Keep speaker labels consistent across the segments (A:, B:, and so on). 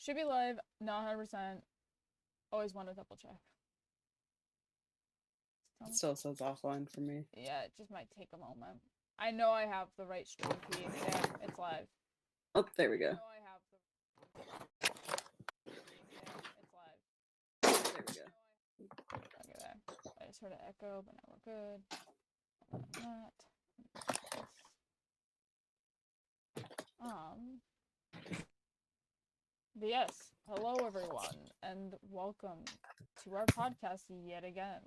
A: Should be live, not 100%. Always want to double check.
B: It still says offline for me.
A: Yeah, it just might take a moment. I know I have the right stream key. There, it's live.
B: Oh, there we go.
A: I know I have the it's live.
B: There we go.
A: Okay, there. I just heard an echo, but now we're good. That. But yes, hello everyone, and welcome to our podcast yet again.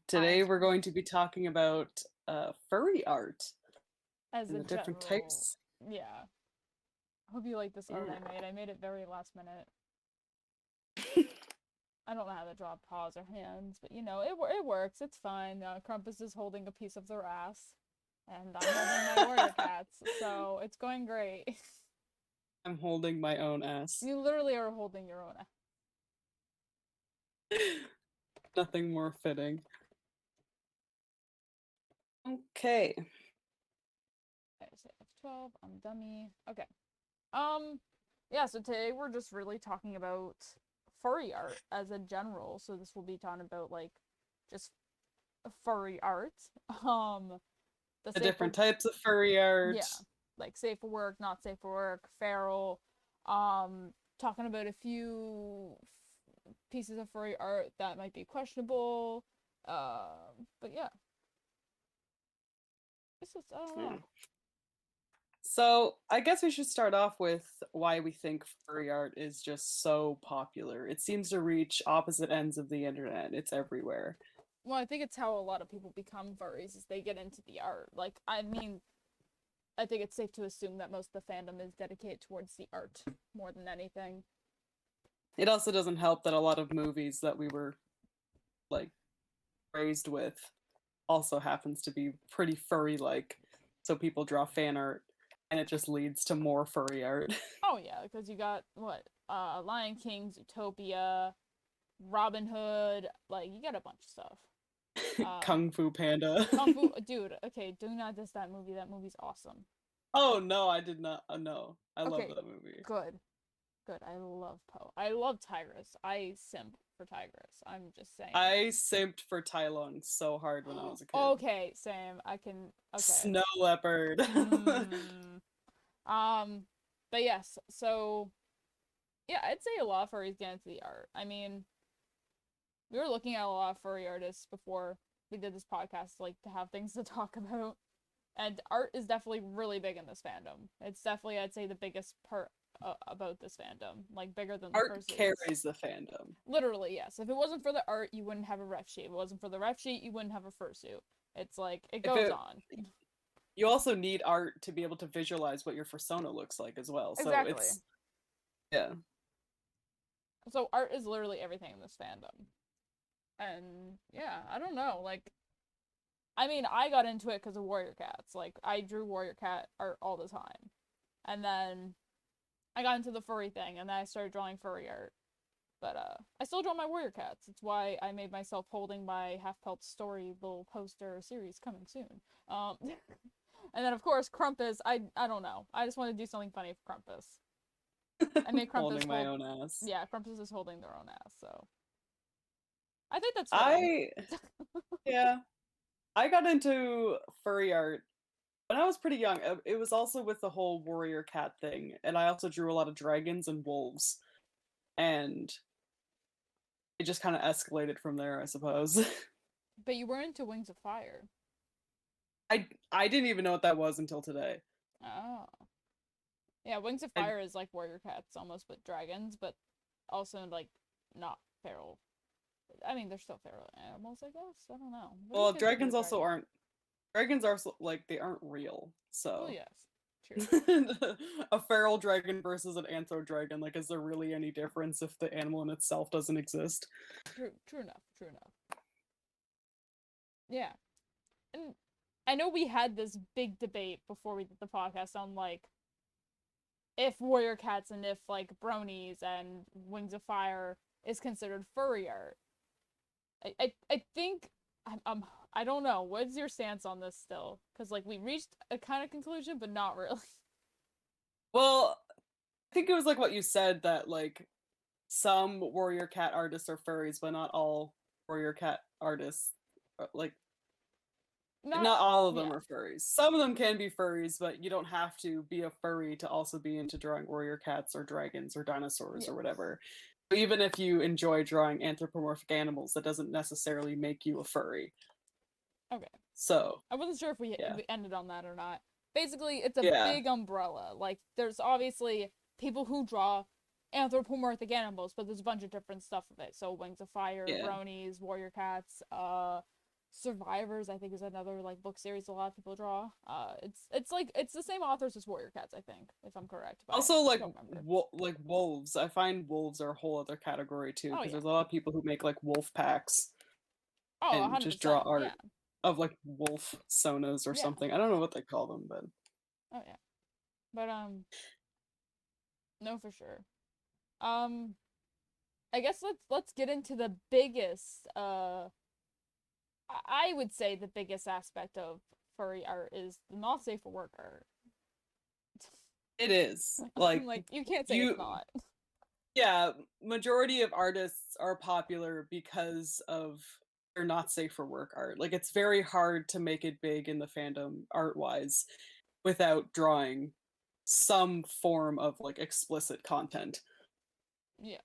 B: Today we're going to be talking about furry art
A: As
B: and
A: a
B: the different
A: general,
B: types.
A: yeah. I hope you like this art I made. I made it very last minute. I don't know how to draw paws or hands, but it works. It's fine. Crumpus is holding a piece of their ass, and I'm holding my warrior cats, so it's going great.
B: I'm holding my own ass.
A: You literally are holding your own ass.
B: Nothing more fitting. Okay.
A: I say F12. I'm dummy. Okay. Yeah. So today we're just really talking about furry art as a general. So this will be talking about like just furry art.
B: The different types of furry art.
A: Yeah, like safe for work, not safe for work, feral. Talking about a few pieces of furry art that might be questionable. But yeah, it's just I don't know.
B: So I guess we should start off with why we think furry art is just so popular. It seems to reach opposite ends of the internet. It's everywhere.
A: Well, I think it's how a lot of people become furries is they get into the art. Like, I mean, I think it's safe to assume that most of the fandom is dedicated towards the art more than anything.
B: It also doesn't help that a lot of movies that we were like raised with also happens to be pretty furry like. So people draw fan art and it just leads to more furry art.
A: Oh yeah, because you got what? Lion King, Zootopia, Robin Hood, like you got a bunch of stuff.
B: Kung Fu Panda.
A: Kung Fu, dude. Okay, do not diss that movie. That movie's awesome.
B: Oh no, I did not. No, I love
A: Okay,
B: that movie.
A: good, good. I love Poe. I love Tigress. I simp for Tigress. I'm just saying.
B: I simped for Tai Lung so hard when I was a kid.
A: Okay, same. I can. Okay.
B: Snow leopard.
A: Mm. But yes. So yeah, I'd say a lot of furries get into the art. I mean, we were looking at a lot of furry artists before we did this podcast, like to have things to talk about. And art is definitely really big in this fandom. It's definitely, I'd say, the biggest part about this fandom, like bigger than the
B: Art
A: fursuits.
B: carries the fandom.
A: Literally, yes. If it wasn't for the art, you wouldn't have a ref sheet. If it wasn't for the ref sheet, you wouldn't have a fursuit. It's like it goes on.
B: You also need art to be able to visualize what your persona looks like as well. So
A: Exactly.
B: it's yeah.
A: So art is literally everything in this fandom. And yeah, I don't know. Like, I mean, I got into it because of Warrior Cats. Like, I drew Warrior Cat art all the time. And then I got into the furry thing, and then I started drawing furry art. But I still draw my Warrior Cats. It's why I made myself holding my Half Pelt Story little poster series coming soon. And then of course Krampus. I don't know. I just want to do something funny for Krampus. I made Krampus
B: Holding my own ass.
A: Yeah, Krampus is holding their own ass. So I think that's
B: fitting. Yeah. I got into furry art when I was pretty young. It was also with the whole warrior cat thing, and I also drew a lot of dragons and wolves. And it just kind of escalated from there, I suppose.
A: But you were into Wings of Fire.
B: I didn't even know what that was until today.
A: Oh. Yeah, Wings of Fire is like warrior cats almost, but dragons, but also like not feral. I mean, they're still feral animals, I guess. I don't know.
B: Well, dragons also aren't. Dragons are like they aren't real. So.
A: Well, yes. True.
B: A feral dragon versus an anthro dragon. Like, is there really any difference if the animal in itself doesn't exist?
A: True enough. True enough. Yeah, and I know we had this big debate before we did the podcast on like if warrior cats and if like bronies and Wings of Fire is considered furry art. I think I don't know. What's your stance on this still? Because like we reached a kind of conclusion, but not really.
B: Well, I think it was like what you said that like some warrior cat artists are furries, but not all warrior cat artists. Like
A: Not,
B: not all of them
A: yeah,
B: are furries. Some of them can be furries, but you don't have to be a furry to also be into drawing warrior cats or dragons or dinosaurs
A: yeah.
B: or whatever. Even if you enjoy drawing anthropomorphic animals, that doesn't necessarily make you a furry.
A: Okay.
B: So,
A: I wasn't sure if
B: yeah.
A: we ended on that or not. Basically, it's a
B: Yeah.
A: big umbrella. Like, there's obviously people who draw anthropomorphic animals, but there's a bunch of different stuff of it. So, Wings of Fire,
B: Yeah.
A: Bronies, Warrior Cats, Survivors, I think is another like book series a lot of people draw. It's like it's the same authors as Warrior Cats, I think, if I'm correct, but I
B: Also, like
A: don't remember.
B: like wolves. I find wolves are a whole other category too
A: Oh
B: because
A: yeah.
B: there's a lot of people who make like wolf packs
A: Oh,
B: and just draw
A: 100%. Yeah.
B: art of like wolf sonas or
A: Yeah.
B: something. I don't know what they call them, but
A: Oh yeah. But no for sure. Um I guess let's get into the biggest I would say the biggest aspect of furry art is the not safe for work art.
B: it is. Like
A: Like you can't say it's
B: you
A: not.
B: yeah, majority of artists are popular because of their not safe for work art. Like it's very hard to make it big in the fandom art-wise without drawing some form of like explicit content.
A: Yeah.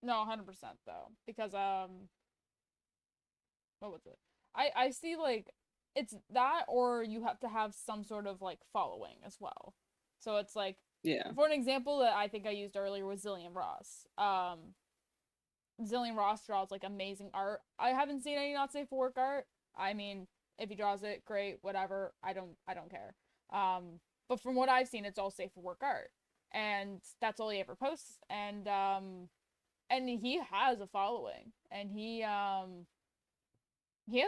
A: No, 100% though. Because what was it? I see like it's that or you have to have some sort of like following as well. So it's like
B: Yeah.
A: for an example that I think I used earlier was Zillion Ross. Zillion Ross draws like amazing art. I haven't seen any not safe for work art. I mean, if he draws it, great, whatever. I don't care. But from what I've seen, it's all safe for work art, and that's all he ever posts. And he has a following, and he has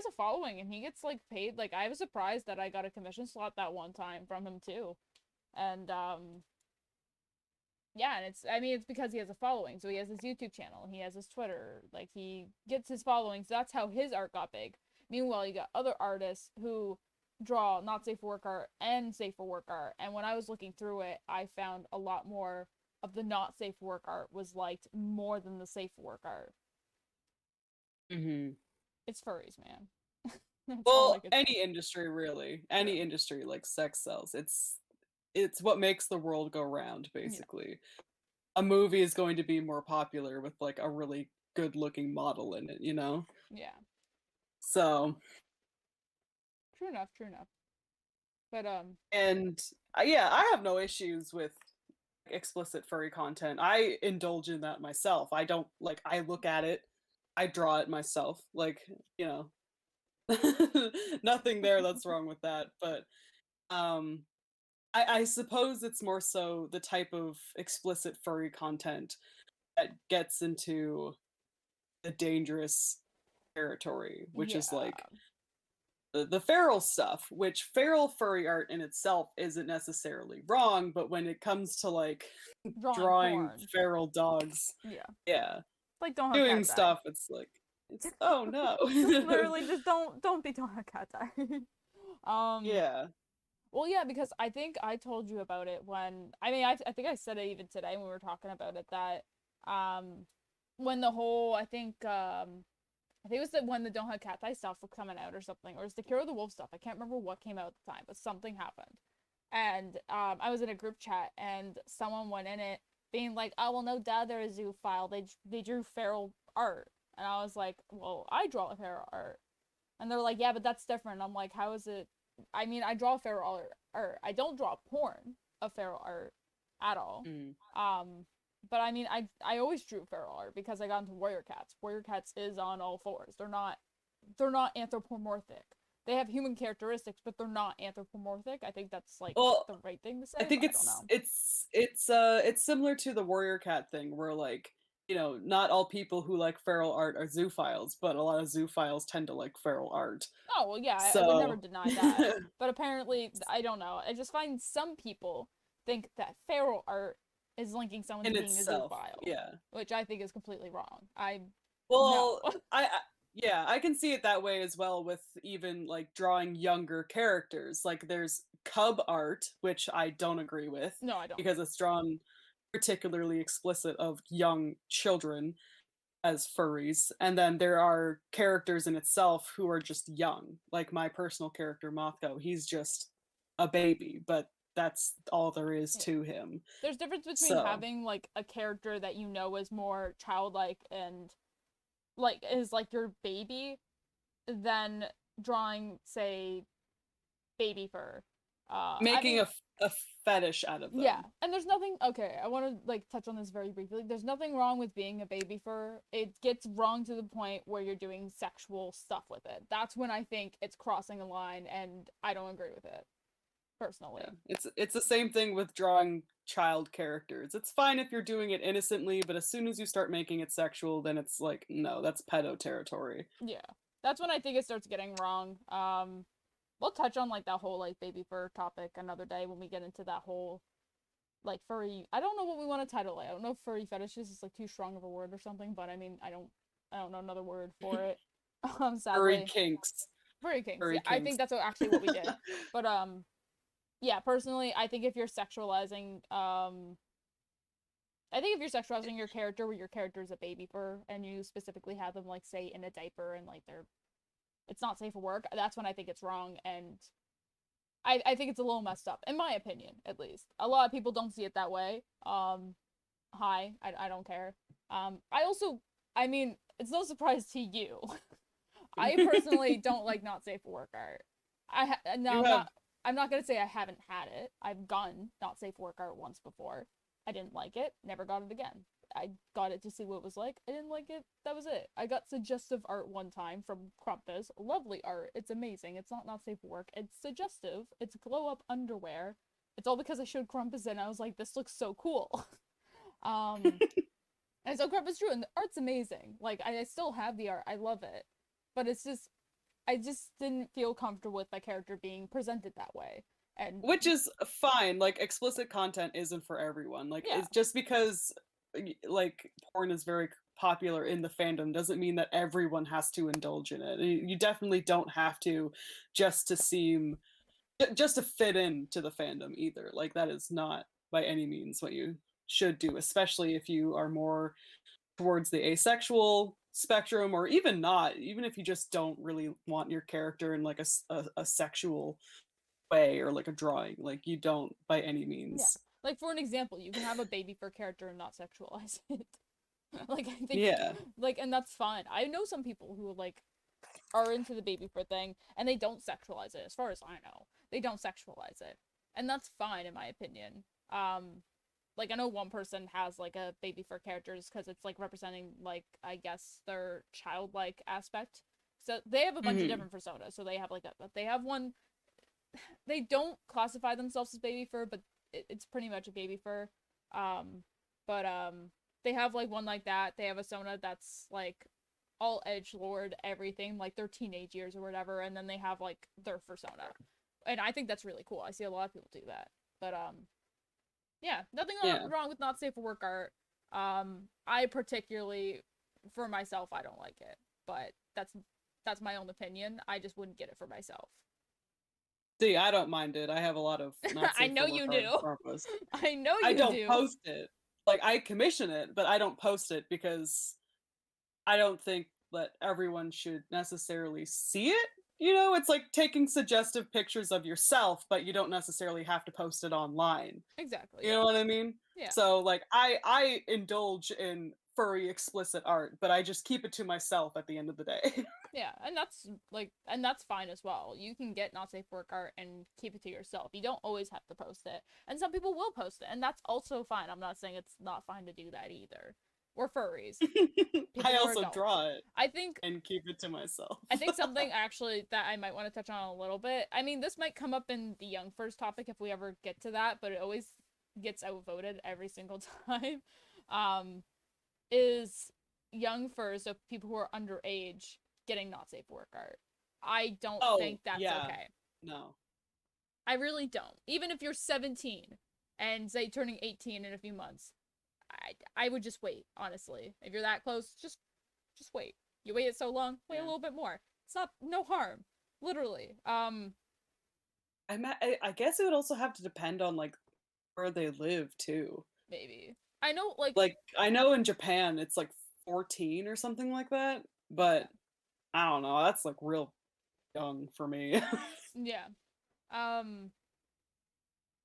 A: a following, and he gets like paid. Like I was surprised that I got a commission slot that one time from him too, and yeah, and it's I mean it's because he has a following. So he has his YouTube channel, he has his Twitter, like he gets his following. So that's how his art got big. Meanwhile, you got other artists who draw not safe for work art and safe for work art. And when I was looking through it, I found a lot more of the not safe for work art was liked more than the safe for work art.
B: Mhm.
A: It's furries, man. That's all I
B: Well,
A: could say.
B: any industry really. Any
A: True.
B: industry like sex sells. It's what makes the world go round
A: Yeah.
B: basically. A movie is going to be more popular with like a really good looking model in it, you know?
A: Yeah.
B: So,
A: True enough, true enough. But
B: and yeah, I have no issues with explicit furry content. I indulge in that myself. I don't like I look at it, I draw it myself. Like, you know, nothing there that's wrong with that, but um I suppose it's more so the type of explicit furry content that gets into the dangerous territory, which is
A: yeah,
B: like the feral stuff, which feral furry art in itself isn't necessarily wrong, but when it comes to like
A: drawing
B: drawing
A: porn.
B: feral dogs,
A: Yeah.
B: yeah,
A: Like don't have
B: doing
A: cat eye.
B: stuff, it's like it's oh no.
A: Literally just don't be don't have cat eye. um
B: Yeah.
A: well yeah, because I think I told you about it when I think I said it even today when we were talking about it that when the whole I think it was the when the Don't Have Cat Eye stuff was coming out or something, or it was the Cure of the Wolf stuff. I can't remember what came out at the time, but something happened. And I was in a group chat, and someone went in it being like, "Oh well, no doubt they're a zoophile. They drew feral art," and I was like, "Well, I draw feral art," and they're like, "Yeah, but that's different." I'm like, "How is it?" I mean, I draw feral art. I don't draw porn of feral art at all.
B: Mm.
A: Um, but I mean, I always drew feral art because I got into Warrior Cats. Warrior Cats is on all fours. They're not anthropomorphic. They have human characteristics, but they're not anthropomorphic. I think that's like
B: Well,
A: the right thing to
B: I
A: say, but
B: think
A: I don't know.
B: it's similar to the warrior cat thing where like, you know, not all people who like feral art are zoophiles, but a lot of zoophiles tend to like feral art.
A: Oh well, yeah, I would never
B: So
A: deny that. But apparently, I don't know. I just find some people think that feral art is linking someone to
B: in
A: being a
B: itself,
A: zoophile,
B: yeah.
A: which I think is completely wrong. I no.
B: Well, yeah, I can see it that way as well with even like drawing younger characters. Like there's cub art, which I don't agree with
A: No, I don't.
B: because it's drawn particularly explicit of young children as furries, and then there are characters in itself who are just young. Like my personal character Mothko, he's just a baby, but that's all there is
A: Yeah.
B: to him.
A: There's difference between
B: So,
A: having like a character that you know is more childlike and like is like your baby than drawing, say, baby fur. I
B: making
A: think
B: a fetish out of
A: yeah,
B: them.
A: and there's nothing. Okay, I want to like touch on this very briefly. Like, there's nothing wrong with being a baby fur. It gets wrong to the point where you're doing sexual stuff with it. That's when I think it's crossing a line, and I don't agree with it
B: Yeah,
A: personally.
B: it's the same thing with drawing child characters. It's fine if you're doing it innocently, but as soon as you start making it sexual, then it's like, no, that's pedo territory.
A: Yeah, that's when I think it starts getting wrong. We'll touch on like that whole like baby fur topic another day when we get into that whole like furry. I don't know what we want to title it. I don't know if furry fetishes is like too strong of a word or something, but I mean, I don't know another word for it.
B: Furry
A: Sadly,
B: kinks.
A: furry kinks.
B: Furry
A: Yeah, I
B: kinks.
A: think that's actually what we did. But yeah, personally, I think if you're sexualizing, I think if you're sexualizing your character, where your character is a baby fur, and you specifically have them like say in a diaper and like they're, it's not safe for work. That's when I think it's wrong, and I think it's a little messed up, in my opinion, at least. A lot of people don't see it that way. Hi, I don't care. I also, I mean, it's no surprise to you. I personally don't like not safe for work art. No,
B: You have
A: I'm not gonna say I haven't had it. I've gotten not safe for work art once before. I didn't like it. Never got it again. I got it to see what it was like. I didn't like it. That was it. I got suggestive art one time from Krampus. Lovely art. It's amazing. It's not safe for work. It's suggestive. It's glow up underwear. It's all because I showed Krampus and I was like, this looks so cool. um, and so Krampus drew, and the art's amazing. Like I still have the art. I love it, but it's just I just didn't feel comfortable with my character being presented that way. And
B: which is fine. Like explicit content isn't for everyone. Like
A: yeah,
B: it's just because like porn is very popular in the fandom doesn't mean that everyone has to indulge in it. You definitely don't have to just to seem just to fit in to the fandom either. Like that is not by any means what you should do, especially if you are more towards the asexual spectrum or even not, even if you just don't really want your character in like a sexual way or like a drawing, like you don't by any
A: yeah.
B: means.
A: Like for an example, you can have a baby for character and not sexualize it. Like I think
B: Yeah.
A: like and that's fine. I know some people who like are into the baby for thing and they don't sexualize it as far as I know. They don't sexualize it. And that's fine in my opinion. Like I know one person has like a baby for characters because it's like representing like I guess their childlike aspect. So they have a bunch of
B: Hmm.
A: different personas. So they have like they have one, they don't classify themselves as baby fur, but it's pretty much a baby fur. Um, but they have like one like that. They have a Sona that's like all edge lord everything, like their teenage years or whatever, and then they have like their persona, and I think that's really cool. I see a lot of people do that, but yeah, nothing
B: Yeah.
A: wrong with not safe for work art. I particularly, for myself, I don't like it, but that's my own opinion. I just wouldn't get it for myself.
B: See, I don't mind it. I have a lot of not
A: I
B: safe
A: know
B: for work
A: you
B: art
A: do.
B: purpose.
A: I know
B: I
A: you
B: don't
A: do.
B: post it. Like I commission it, but I don't post it because I don't think that everyone should necessarily see it. You know, it's like taking suggestive pictures of yourself, but you don't necessarily have to post it online.
A: Exactly.
B: You
A: Yeah.
B: know what I mean?
A: Yeah.
B: So like I indulge in furry explicit art, but I just keep it to myself at the end of the day.
A: Yeah, and that's like, and that's fine as well. You can get not safe for work art and keep it to yourself. You don't always have to post it, and some people will post it, and that's also fine. I'm not saying it's not fine to do that either. We're furries, people
B: I
A: who are
B: also
A: adults.
B: draw it
A: I think
B: and keep it to myself.
A: I think something actually that I might want to touch on a little bit. I mean, this might come up in the young first topic if we ever get to that, but it always gets outvoted every single time. Um, is young furs, so people who are underage, getting not safe for work art. I don't
B: Oh,
A: think that's
B: yeah.
A: okay.
B: No.
A: I really don't. Even if you're 17 and say turning 18 in a few months, I would just wait, honestly. If you're that close, just wait. You waited so long, wait a
B: Yeah.
A: little bit more. It's not no harm. Literally.
B: I guess it would also have to depend on like where they live too.
A: maybe. I know, like,
B: Like I know in Japan it's like 14 or something like that,
A: yeah,
B: but I don't know. That's like real young for me.
A: yeah. Um,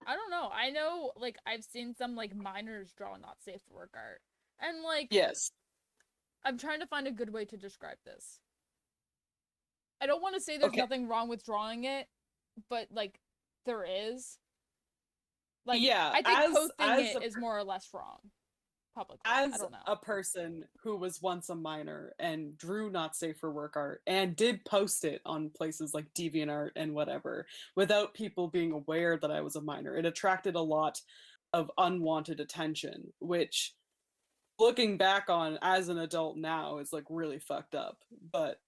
A: I don't know. I know, like, I've seen some like minors draw not safe for work art, and like,
B: Yes.
A: I'm trying to find a good way to describe this. I don't want to say there's
B: Okay.
A: nothing wrong with drawing it, but like, there is. Like,
B: Yeah,
A: I think posting it is more or less wrong publicly. I
B: as
A: don't know.
B: a person who was once a minor and drew not safe for work art and did post it on places like DeviantArt and whatever without people being aware that I was a minor, it attracted a lot of unwanted attention, which looking back on as an adult now is like really fucked up. But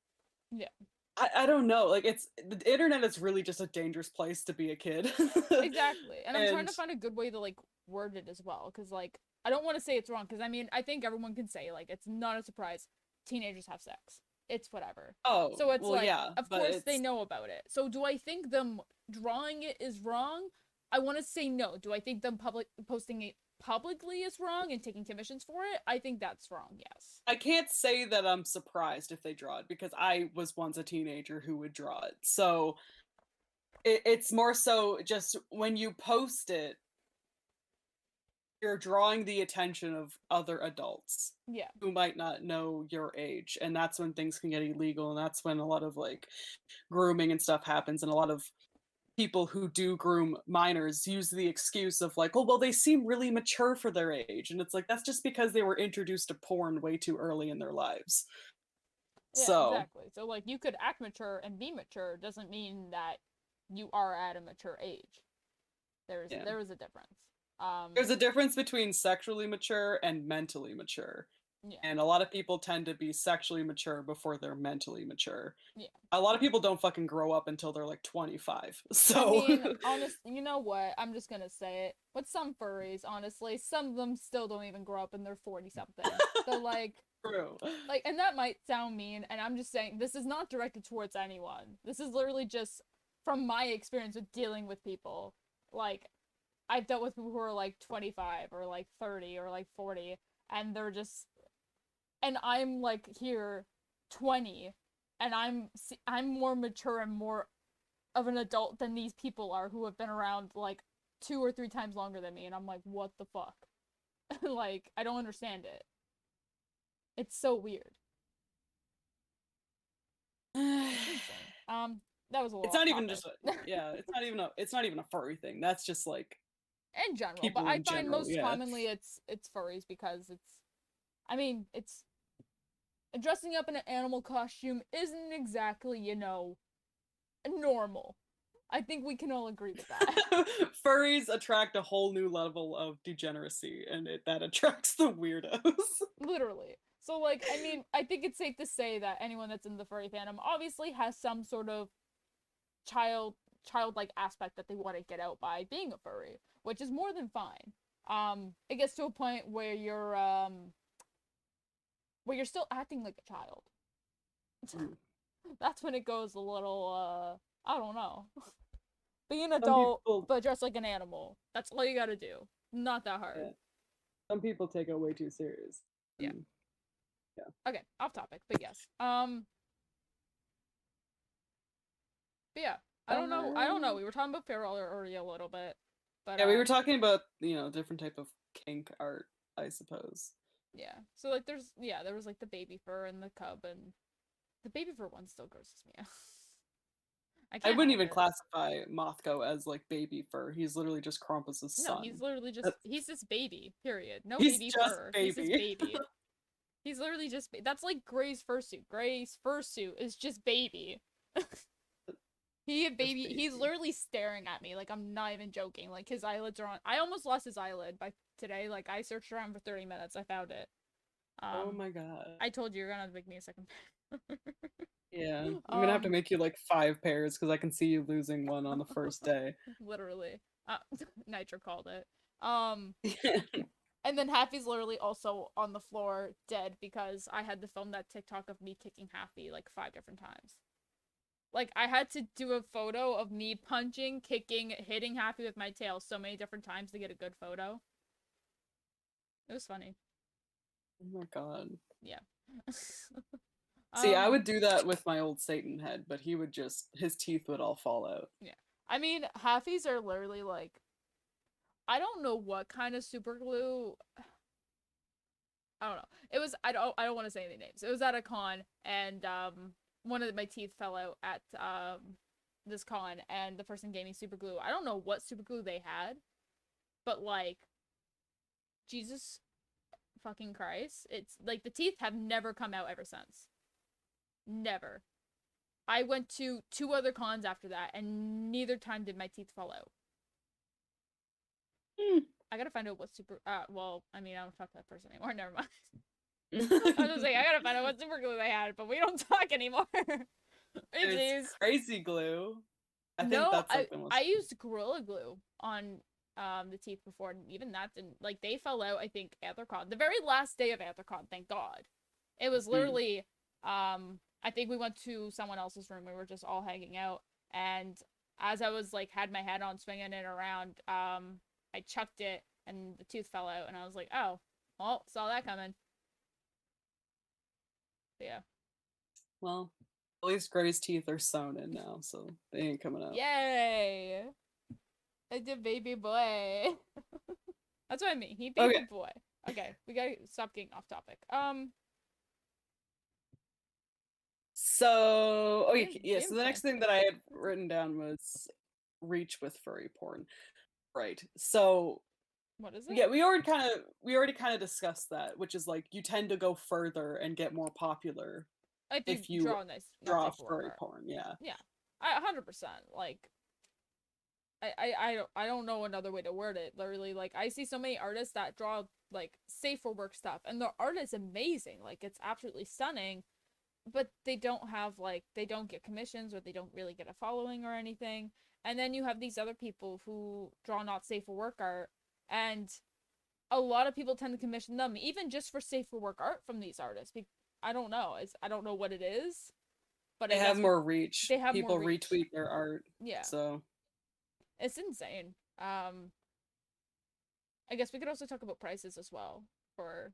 A: Yeah,
B: I don't know. Like it's the internet is really just a dangerous place to be a kid.
A: exactly. And I'm trying
B: And
A: to find a good way to like word it as well, because like I don't want to say it's wrong, because I mean I think everyone can say like it's not a surprise teenagers have sex. It's whatever.
B: oh,
A: So it's
B: well
A: like,
B: yeah,
A: of
B: but
A: course they
B: it's
A: know about it. So do I think them drawing it is wrong? I want to say no. Do I think them public posting it publicly is wrong and taking commissions for it? I think that's wrong. Yes.
B: I can't say that I'm surprised if they draw it because I was once a teenager who would draw it. So it's more so just when you post it, you're drawing the attention of other adults
A: Yeah.
B: who might not know your age. And that's when things can get illegal. And that's when a lot of like grooming and stuff happens. And a lot of people who do groom minors use the excuse of like, oh, well, they seem really mature for their age. And it's like, that's just because they were introduced to porn way too early in their lives.
A: Yeah,
B: So,
A: exactly. So like you could act mature and be mature doesn't mean that you are at a mature age.
B: yeah.
A: There is a difference.
B: There's a difference between sexually mature and mentally mature.
A: Yeah.
B: And a lot of people tend to be sexually mature before they're mentally mature.
A: Yeah.
B: A lot of people don't fucking grow up until they're like 25.
A: I
B: So,
A: mean, honest, you know what? I'm just gonna say it. With some furries, honestly, some of them still don't even grow up and they're 40 something. So
B: true.
A: and that might sound mean, and I'm just saying this is not directed towards anyone. This is literally just from my experience with dealing with people. Like, I've dealt with people who are like 25 or like 30 or like 40, and they're just, and I'm like here 20, and I'm more mature and more of an adult than these people are who have been around like 2 or 3 times longer than me, and I'm like, what the fuck? Like, I don't understand it. It's so weird. It's insane. That was a little
B: It's
A: off
B: not even
A: topic.
B: just a, yeah, it's not even a furry thing. That's just like
A: In general, but
B: people
A: I
B: in
A: find
B: general.
A: most
B: Yeah.
A: commonly it's furries because I mean, it's dressing up in an animal costume isn't exactly, normal. I think we can all agree with that.
B: Furries attract a whole new level of degeneracy, and that attracts the weirdos.
A: Literally. So like, I mean, I think it's safe to say that anyone that's in the furry fandom obviously has some sort of child childlike aspect that they want to get out by being a furry, which is more than fine. It gets to a point where you're still acting like a child.
B: Mm.
A: That's when it goes a little I don't know. Be an
B: Some
A: adult
B: people,
A: but dress like an animal. That's all you got to do. Not that hard.
B: yeah, some people take it way too serious.
A: Yeah.
B: And, yeah.
A: Okay, off topic, but yes. But yeah, I don't know. I don't know.
B: Uh,
A: We were talking about feral already a little bit, but
B: yeah, we were talking about different type of kink art, I suppose.
A: yeah. So like, there was like the baby fur and the cub, and the baby fur one still grosses me out. I
B: I
A: can't
B: wouldn't
A: help
B: even
A: it.
B: classify Mothko as like baby fur. He's literally just Krampus's
A: No, he's
B: son.
A: literally just
B: That's,
A: he's just baby. Period. No
B: he's
A: baby
B: just
A: fur. He's just
B: baby.
A: baby. He's literally just that's like Gray's fursuit. Gray's fursuit is just baby.
B: Just
A: He's
B: baby.
A: literally staring at me like I'm not even joking. Like his eyelids are on. I almost lost his eyelid by today. Like I searched around for 30 minutes. I found it.
B: Oh
A: Um,
B: my god.
A: I told you you're gonna have to make me a second.
B: Yeah, I'm gonna have to
A: um,
B: make you like 5 pairs because I can see you losing one on the first day.
A: literally. Nitro called it. Um, and then Happy's literally also on the floor dead because I had to film that TikTok of me kicking Happy like 5 different times. Like I had to do a photo of me punching, kicking, hitting Happy with my tail so many different times to get a good photo. It was funny.
B: Oh my god.
A: Yeah.
B: See, I would do that with my old Satan head, but he would just his teeth would all fall out.
A: Yeah. I mean, halfies are literally like, I don't know what kind of super glue. I don't know. It was I don't want to say any names. It was at a con, and one of my teeth fell out at this con, and the person gave me super glue. I don't know what super glue they had, but like, Jesus fucking Christ, it's like the teeth have never come out ever since. Never. I went to 2 other cons after that, and neither time did my teeth fall out.
B: Hmm.
A: I gotta find out what super. Well, I mean, I don't talk to that person anymore. Never mind. I was just saying, I gotta find out what super glue they had, but we don't talk anymore.
B: It's
A: Oopsies.
B: crazy glue. I think
A: No,
B: that's like the most.
A: I used Gorilla Glue on the teeth before, and even that didn't, like, they fell out. I think Anthrocon, the very last day of Anthrocon. Thank God. It was
B: Mm.
A: literally I think we went to someone else's room. We were just all hanging out, and as I was like had my head on swinging it around, I chucked it, and the tooth fell out, and I was like, oh, well, saw that coming. But yeah.
B: Well, at least Gray's teeth are sewn in now, so they ain't coming out.
A: Yay! I did baby boy. That's what I mean. He
B: Okay,
A: baby boy. Okay, we gotta stop getting off topic.
B: okay, yeah. So
A: Game
B: the
A: plan.
B: next thing that I had written down was reach with furry porn. Right. So
A: What is
B: yeah,
A: it?
B: we already kind of discussed that, which is like you tend to go further and get more popular
A: If you
B: if you
A: draw a nice, not
B: draw
A: safe for work
B: furry
A: art.
B: porn. Yeah.
A: Yeah, 100%. Like, I don't know another way to word it. Literally, like, I see so many artists that draw like safe for work stuff, and their art is amazing. Like, it's absolutely stunning, but they don't have like they don't get commissions, or they don't really get a following or anything. And then you have these other people who draw not safe for work art, and a lot of people tend to commission them even just for safe for work art from these artists. I don't know. I don't know what it is, but
B: They
A: I
B: have
A: guess
B: more reach.
A: they have more
B: People
A: reach.
B: retweet their art.
A: Yeah,
B: So,
A: it's insane. I guess we could also talk about prices as well for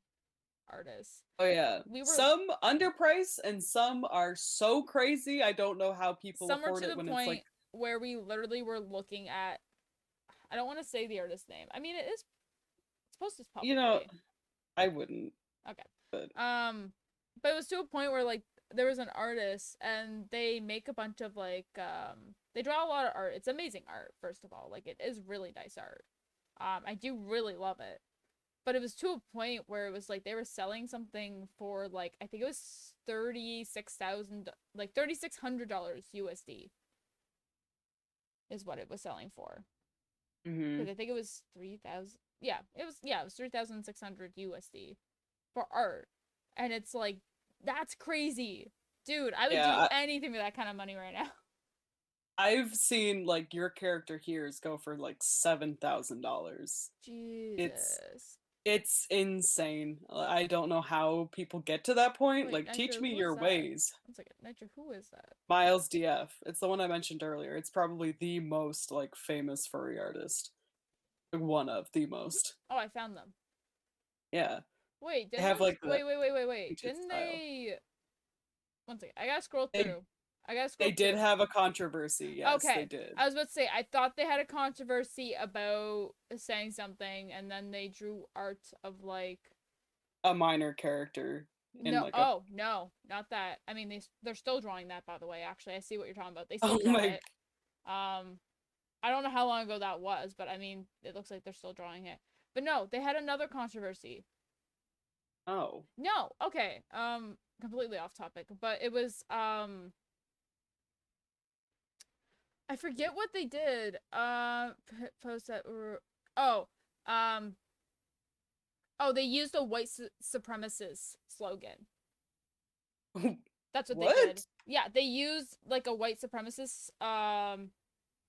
A: artists.
B: oh yeah.
A: We were
B: Some underpriced and some are so crazy. I don't know how people
A: Some are
B: afford
A: to
B: it
A: the
B: when it's like,
A: point where we literally were looking at. I don't want to say the artist's name. I mean, it's posted
B: you know,
A: publicly.
B: I wouldn't,
A: Okay.
B: but
A: But it was to a point where like there was an artist, and they make a bunch of like they draw a lot of art. It's amazing art, first of all. Like, it is really nice art. I do really love it. But it was to a point where it was like they were selling something for like I think it was 36,000, like $3,600 USD is what it was selling for.
B: mhm.
A: Because I think it was 3,000. Yeah, it was 3,600 USD for art, and it's like that's crazy, dude. I would do
B: Yeah,
A: anything for that kind of money right now.
B: I've seen like your character here's go for like $7,000. It's
A: Jesus.
B: it's insane. I don't know how people get to that point.
A: Wait,
B: Like, teach
A: Nitro,
B: me
A: who is
B: your
A: that?
B: ways.
A: One second, Nitro, who is that?
B: Miles DF. It's the one I mentioned earlier. It's probably the most like famous furry artist. Like, one of the most.
A: Oh, I found them.
B: Yeah.
A: Wait,
B: They
A: didn't
B: have
A: those?
B: like the
A: Wait.
B: painted
A: Didn't
B: style.
A: they? One second, I gotta scroll
B: They
A: through. I gotta
B: they
A: scroll
B: did
A: through.
B: have a controversy. Yes, they
A: Okay,
B: did.
A: I was about to say I thought they had a controversy about saying something, and then they drew art of like
B: A minor character in
A: no.
B: like a
A: Oh no, not that. I mean they're still drawing that, by the way. Actually, I see what you're talking about. They still
B: oh
A: draw
B: my
A: it. Um, I don't know how long ago that was, but I mean it looks like they're still drawing it. But no, they had another controversy.
B: oh.
A: No, okay. Completely off topic, but it was I forget what they did. Post that were oh um oh they used a white supremacist slogan. That's what they did.
B: What?
A: Yeah, they used like a white supremacist.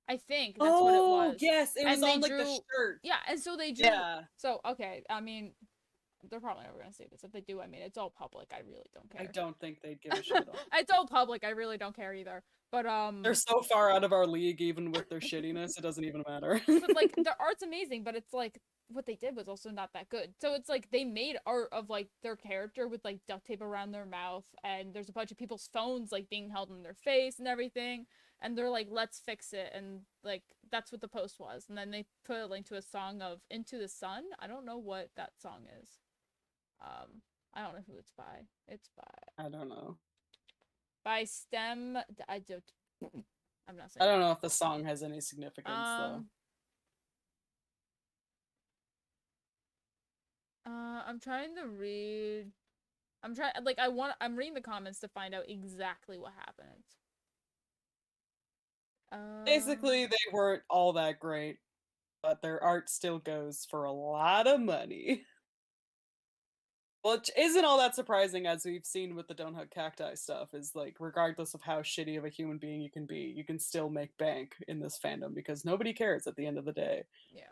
A: I think that's what it
B: Oh,
A: was,
B: yes, it was
A: and they
B: on like the
A: drew.
B: shirt.
A: Yeah, and so they drew.
B: Yeah.
A: So okay, I mean they're probably never gonna see this. If they do, I mean it's all public. I really don't
B: I
A: care.
B: don't think they'd give a shit on.
A: It's all public. I really don't care either. But
B: They're so far out of our league, even with their shittiness, it doesn't even matter.
A: but like their art's amazing, but it's like what they did was also not that good. So it's like they made art of like their character with like duct tape around their mouth, and there's a bunch of people's phones like being held in their face and everything, and they're like, let's fix it, and like that's what the post was. And then they put a link to a song of Into the Sun. I don't know what that song is. um I don't know who it's by. It's
B: I don't know.
A: by Stem. I don't. I'm not
B: I
A: saying
B: don't
A: that.
B: know if the song has any significance though.
A: um I'm trying to read. I'm trying, like, I'm reading the comments to find out exactly what happened.
B: Basically, they weren't all that great, but their art still goes for a lot of money. Which isn't all that surprising, as we've seen with the Don't Hug Cacti stuff, is like, regardless of how shitty of a human being you can still make bank in this fandom because nobody cares at the end of the day.
A: Yeah.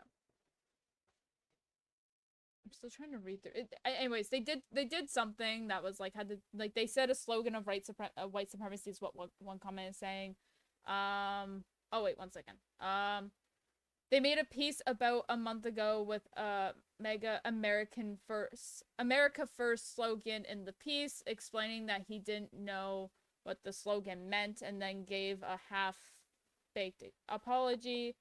A: I'm still trying to read through it. Anyways, they did something that was like, had to, like, they said a slogan of white supremacy is what one comment is saying. Oh wait, one second. They made a piece about a month ago with a mega America First slogan in the piece, explaining that he didn't know what the slogan meant, and then gave a half baked apology.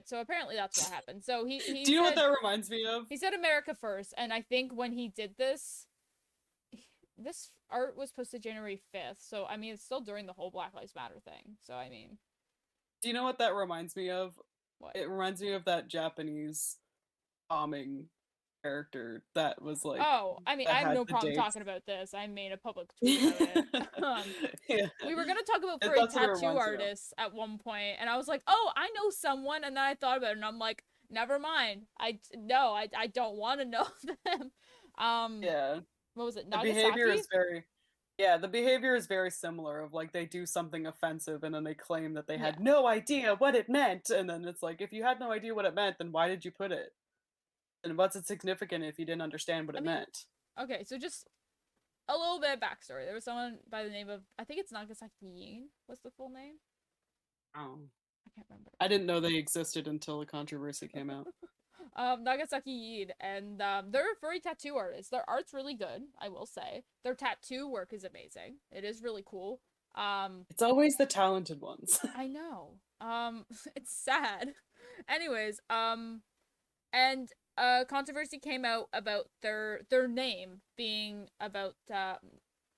A: So apparently that's what happened. So he
B: Do you know what
A: said,
B: that reminds me of?
A: he said America First, and I think when he did this art was posted January 5th. So I mean, it's still during the whole Black Lives Matter thing. So I mean,
B: Do you know what that reminds me of?
A: what?
B: It reminds me of that Japanese bombing character that was like,
A: Oh, I mean,
B: that
A: I have
B: had
A: no
B: the
A: problem
B: dates.
A: talking about this. I made a public tweet about it.
B: Yeah,
A: We were gonna talk about furry
B: that's what it
A: tattoo
B: reminds me of.
A: artists at one point, and I was like, "Oh, I know someone," and then I thought about it, and I'm like, "Never mind. I don't want to know them." Um,
B: Yeah,
A: what was it?
B: the behavior
A: Nagasaki?
B: is very, yeah, the behavior is very similar of like they do something offensive and then they claim that they
A: Yeah.
B: had no idea what it meant, and then it's like, if you had no idea what it meant, then why did you put it? And what's it significant if you didn't understand what
A: I
B: it
A: mean,
B: meant?
A: okay, so just a little bit of backstory. There was someone by the name of, I think it's Nagasaki Yin. What's the full name?
B: Oh,
A: I can't remember.
B: I didn't know they existed until the controversy came out.
A: Nagasaki Yin, and they're a furry tattoo artists. Their art's really good, I will say. Their tattoo work is amazing. It is really cool. Um,
B: It's always the talented ones.
A: I know. It's sad. Anyways, and controversy came out about their name being about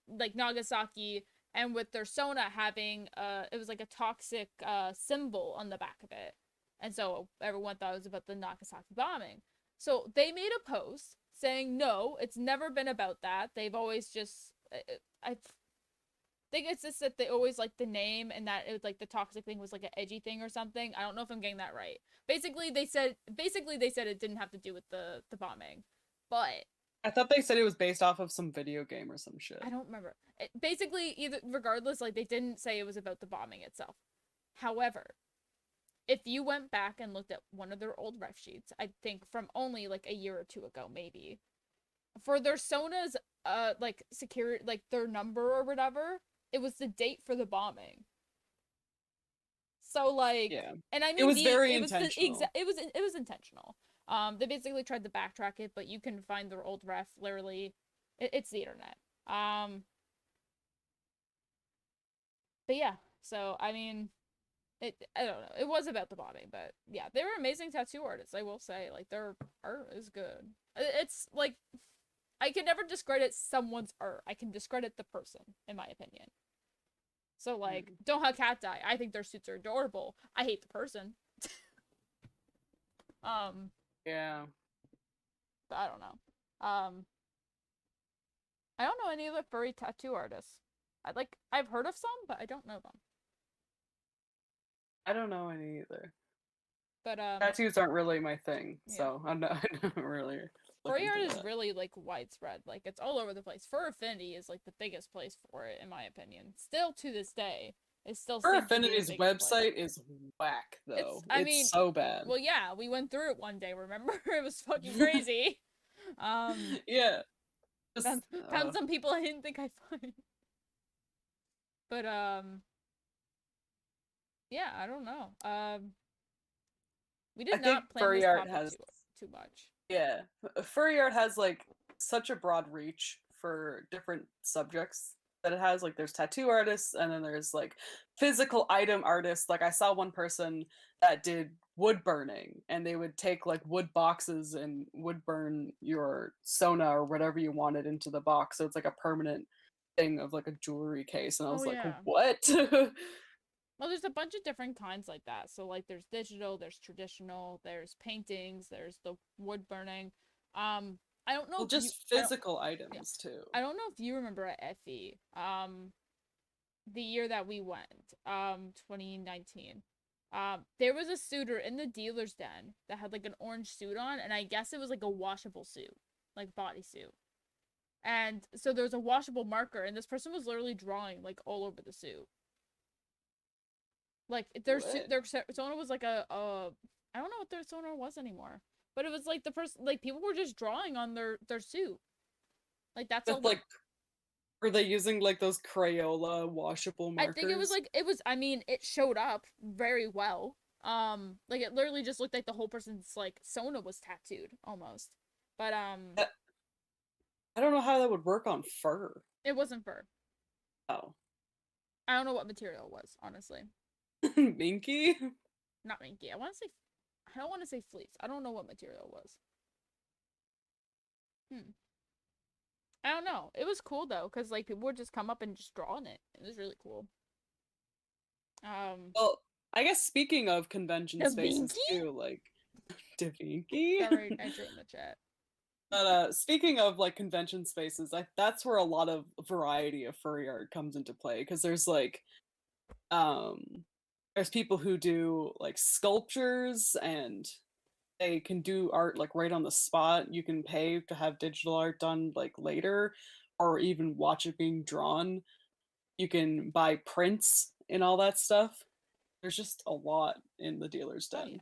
A: like Nagasaki, and with their Sona having it was like a toxic symbol on the back of it. And so everyone thought it was about the Nagasaki bombing. So they made a post saying no, it's never been about that. They've always just I think it's just that they always like the name, and that it was like the toxic thing was like an edgy thing or something. I don't know if I'm getting that right. Basically they said it didn't have to do with the bombing. But
B: I thought they said it was based off of some video game or some shit.
A: I don't remember. Basically, either regardless, like they didn't say it was about the bombing itself. However, if you went back and looked at one of their old ref sheets, I think from only like a year or two ago, maybe, for their Sona's like security, like their number or whatever, it was the date for the bombing. So like,
B: Yeah.
A: and I
B: It
A: mean
B: was
A: the
B: very
A: it was the
B: intentional.
A: exact it was intentional. They basically tried to backtrack it, but you can find their old ref literally. It's the internet. But yeah, so I mean, I don't know. It was about the bombing, but yeah, they were amazing tattoo artists. I will say, like their art is good. It's like I can never discredit someone's art. I can discredit the person, in my opinion. So like,
B: Mm.
A: don't have cat die. I think their suits are adorable. I hate the person. Um,
B: Yeah.
A: but I don't know. I don't know any of the furry tattoo artists. I've heard of some, but I don't know them.
B: I don't know any either.
A: But
B: Tattoos aren't really my thing,
A: yeah.
B: so I'm not I don't really look
A: Furry
B: into
A: art is
B: that.
A: really like widespread. Like it's all over the place. Fur Affinity is like the biggest place for it, in my opinion. Still to this day, it still
B: Her
A: seems to be the
B: Affinity's
A: biggest place.
B: website is whack
A: It's,
B: though.
A: I
B: It's
A: mean,
B: so bad.
A: well, yeah, we went through it one day. Remember, it was fucking crazy. Um,
B: Yeah. Just
A: found some people I didn't think I'd find. But yeah, I don't know. We
B: I
A: did
B: think
A: not plan
B: furry
A: this
B: art
A: topic
B: has
A: too much.
B: yeah, furry art has like such a broad reach for different subjects that it has. Like there's tattoo artists, and then there's like physical item artists. Like I saw one person that did wood burning, and they would take like wood boxes and wood burn your Sona or whatever you wanted into the box. So it's like a permanent thing of like a jewelry case. And I
A: Oh
B: was like,
A: yeah.
B: what?
A: Well, there's a bunch of different kinds like that. So like there's digital, there's traditional, there's paintings, there's the wood burning. I don't know
B: Well,
A: if you
B: just
A: I don't
B: physical
A: yeah.
B: items too.
A: I don't know if you remember at Effie, the year that we went, 2019. There was a suitor in the dealer's den that had like an orange suit on, and I guess it was like a washable suit, like bodysuit. And so there was a washable marker, and this person was literally drawing like all over the suit. Like
B: What?
A: their Sona was like a I don't know what their Sona was anymore, but it was like the person like people were just drawing on their suit. Like that's all
B: With
A: the
B: like were they using like those Crayola washable
A: I think it was
B: markers?
A: like it was I mean it showed up very well. Like it literally just looked like the whole person's like Sona was tattooed almost. But
B: I don't know how that would work on fur.
A: it wasn't fur.
B: Oh.
A: I don't know what material it was, honestly.
B: Minky?
A: Not minky. I don't want to say fleece. I don't know what material it was. Hmm. I don't know. It was cool though, because like people would just come up and just draw on it. It was really cool. Um,
B: Well, I guess speaking of convention
A: the
B: spaces
A: Vinky?
B: too, like Da Vinci.
A: Sorry, I drew in the chat.
B: But speaking of like convention spaces, that's where a lot of variety of furry art comes into play because um there's people who do like sculptures and they can do art like right on the spot. You can pay to have digital art done like later or even watch it being drawn. You can buy prints and all that stuff. There's just a lot in the dealer's
A: Oh
B: den.
A: yeah.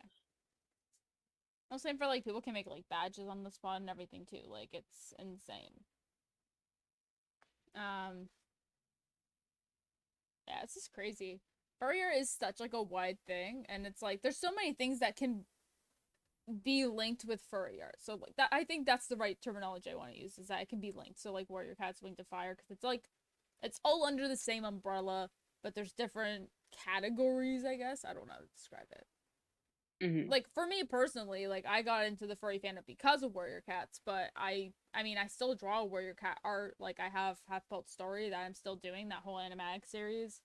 A: I'm saying for like people can make like badges on the spot and everything too. Like it's insane. Um, yeah, it's just crazy. Furrier is such like a wide thing, and it's like there's so many things that can be linked with furry art. So like that, I think that's the right terminology I want to use is that it can be linked. So like Warrior Cat's Wing to Fire, because it's like it's all under the same umbrella, but there's different categories. I guess I don't know how to describe it.
B: Hmm.
A: Like for me personally, like I got into the furry fandom because of Warrior Cats, but I mean I still draw Warrior Cat art. Like I have Half Pelt Story that I'm still doing that whole animatic series.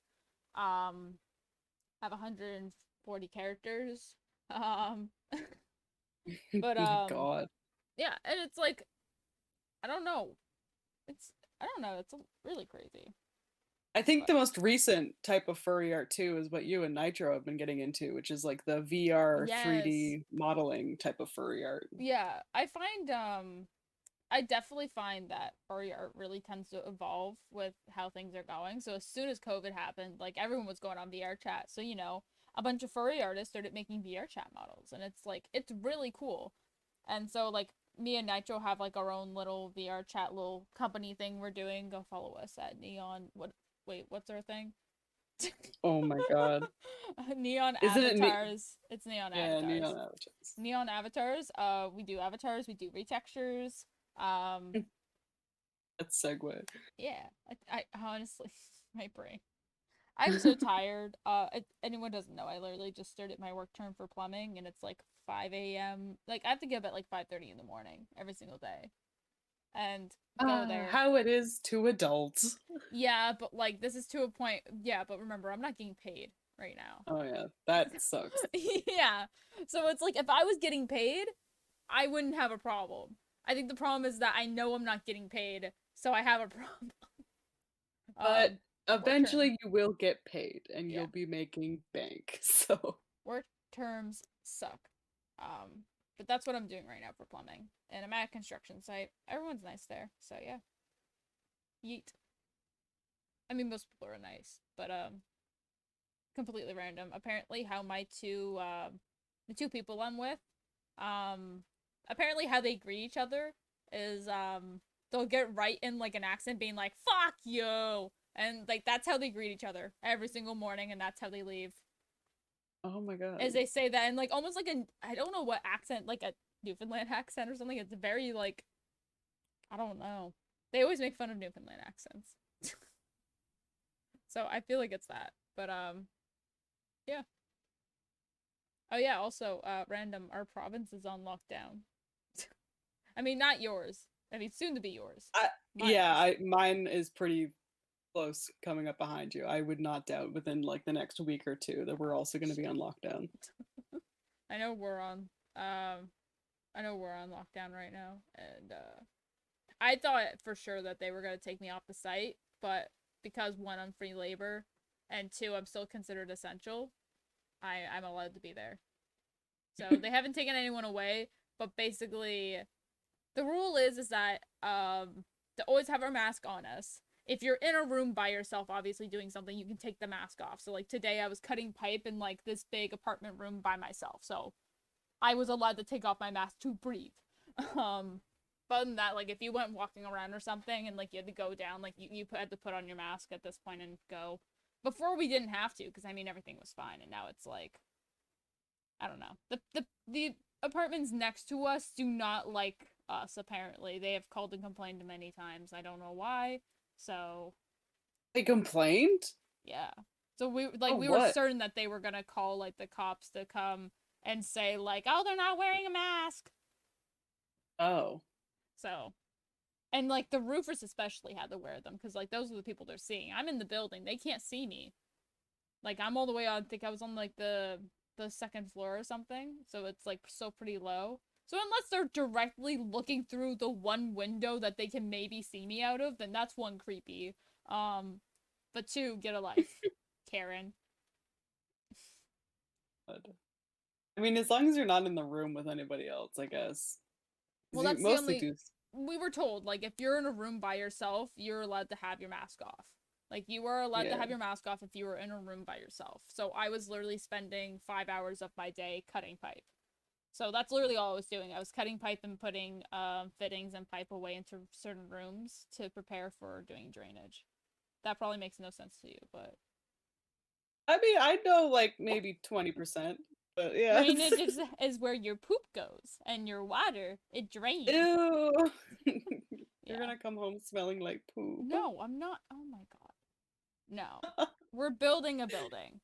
A: I have 140 characters. Um, but
B: My God.
A: yeah, and it's like I don't know. It's I don't know. It's really crazy.
B: I think
A: But
B: the most recent type of furry art too is what you and Nitro have been getting into, which is like the VR
A: yes,
B: 3D modeling type of furry art.
A: yeah, I definitely find that furry art really tends to evolve with how things are going. So as soon as COVID happened, like everyone was going on VR chat. So, a bunch of furry artists started making VR chat models and it's like it's really cool. And so like me and Nitro have like our own little VR chat little company thing we're doing. Go follow us at Neon what's our thing?
B: Oh my God.
A: Neon
B: Isn't it neat?
A: Avatars. It's Neon
B: Yeah,
A: Avatars.
B: neon avatars.
A: Neon Avatars. We do avatars, we do retextures. Um
B: That's segue.
A: Yeah, I honestly, my brain. I'm so tired. If anyone doesn't know, I literally just started my work term for plumbing, and it's like 5 a.m. Like I have to get up at like 5:30 in the morning every single day, and go
B: Ah,
A: there.
B: how it is to adults.
A: Yeah, but like this is to a point. Yeah, but remember, I'm not getting paid right now.
B: Oh yeah, that sucks.
A: Yeah, so it's like if I was getting paid, I wouldn't have a problem. I think the problem is that I know I'm not getting paid, so I have a problem.
B: But
A: Um, Work term.
B: eventually you will get paid and
A: Yeah.
B: you'll be making bank. So,
A: Work terms suck. Um, but that's what I'm doing right now for plumbing. And I'm at a construction site. Everyone's nice there. So yeah. Yeet. I mean most people are nice, but completely random. Apparently how my two the two people I'm with, um apparently how they greet each other is they'll get right in like an accent being like, fuck you, and like that's how they greet each other every single morning and that's how they leave.
B: Oh my
A: as
B: god.
A: they say that, and like almost like a, I don't know what accent, like a Newfoundland accent or something. It's very like, I don't know. They always make fun of Newfoundland accents. So I feel like it's that. But yeah. Oh yeah, also random, our province is on lockdown. I mean, not yours. I mean, soon to be yours.
B: I,
A: Mine
B: yeah,
A: is.
B: mine is pretty close coming up behind you. I would not doubt within like the next week or two that we're
A: Oh
B: also going to be
A: shit.
B: on lockdown.
A: I know we're on um I know we're on lockdown right now, and I thought for sure that they were gonna take me off the site, but because one, I'm free labor, and two, I'm still considered essential, I'm allowed to be there. So they haven't taken anyone away, but basically the rule is that to always have our mask on us. If you're in a room by yourself, obviously doing something, you can take the mask off. So like today I was cutting pipe in like this big apartment room by myself. So I was allowed to take off my mask to breathe. Um, but other than that, like if you went walking around or something and like you had to go down, like you had to put on your mask at this point and go. Before we didn't have to, because I mean everything was fine, and now it's like I don't know. The apartments next to us do not like us. Apparently, they have called and complained many times. I don't know why. So
B: They complained?
A: yeah. So
B: Oh,
A: we were
B: what?
A: certain that they were gonna call like the cops to come and say like, oh, they're not wearing a mask.
B: Oh.
A: So, and like the roofers especially had to wear them because like those are the people they're seeing. I'm in the building; they can't see me. Like I'm all the way on. I think I was on like the second floor or something, so it's like so pretty low. So unless they're directly looking through the one window that they can maybe see me out of, then that's one creepy. Um, but two, get a life, Karen.
B: God. I mean, as long as you're not in the room with anybody else, I guess.
A: Well,
B: 'Cause you
A: that's the
B: mostly
A: only
B: do.
A: we were told. Like if you're in a room by yourself, you're allowed to have your mask off. Like you were allowed to
B: Yeah.
A: have your mask off if you were in a room by yourself. So I was literally spending 5 hours of my day cutting pipe. So that's literally all I was doing. I was cutting pipe and putting fittings and pipe away into certain rooms to prepare for doing drainage. That probably makes no sense to you, but
B: I mean, I know like maybe 20%, but yeah.
A: drainage is where your poop goes and your water, it drains.
B: Ew. You're
A: Yeah.
B: gonna come home smelling like poop.
A: No, I'm not. Oh my god. No. We're building a building.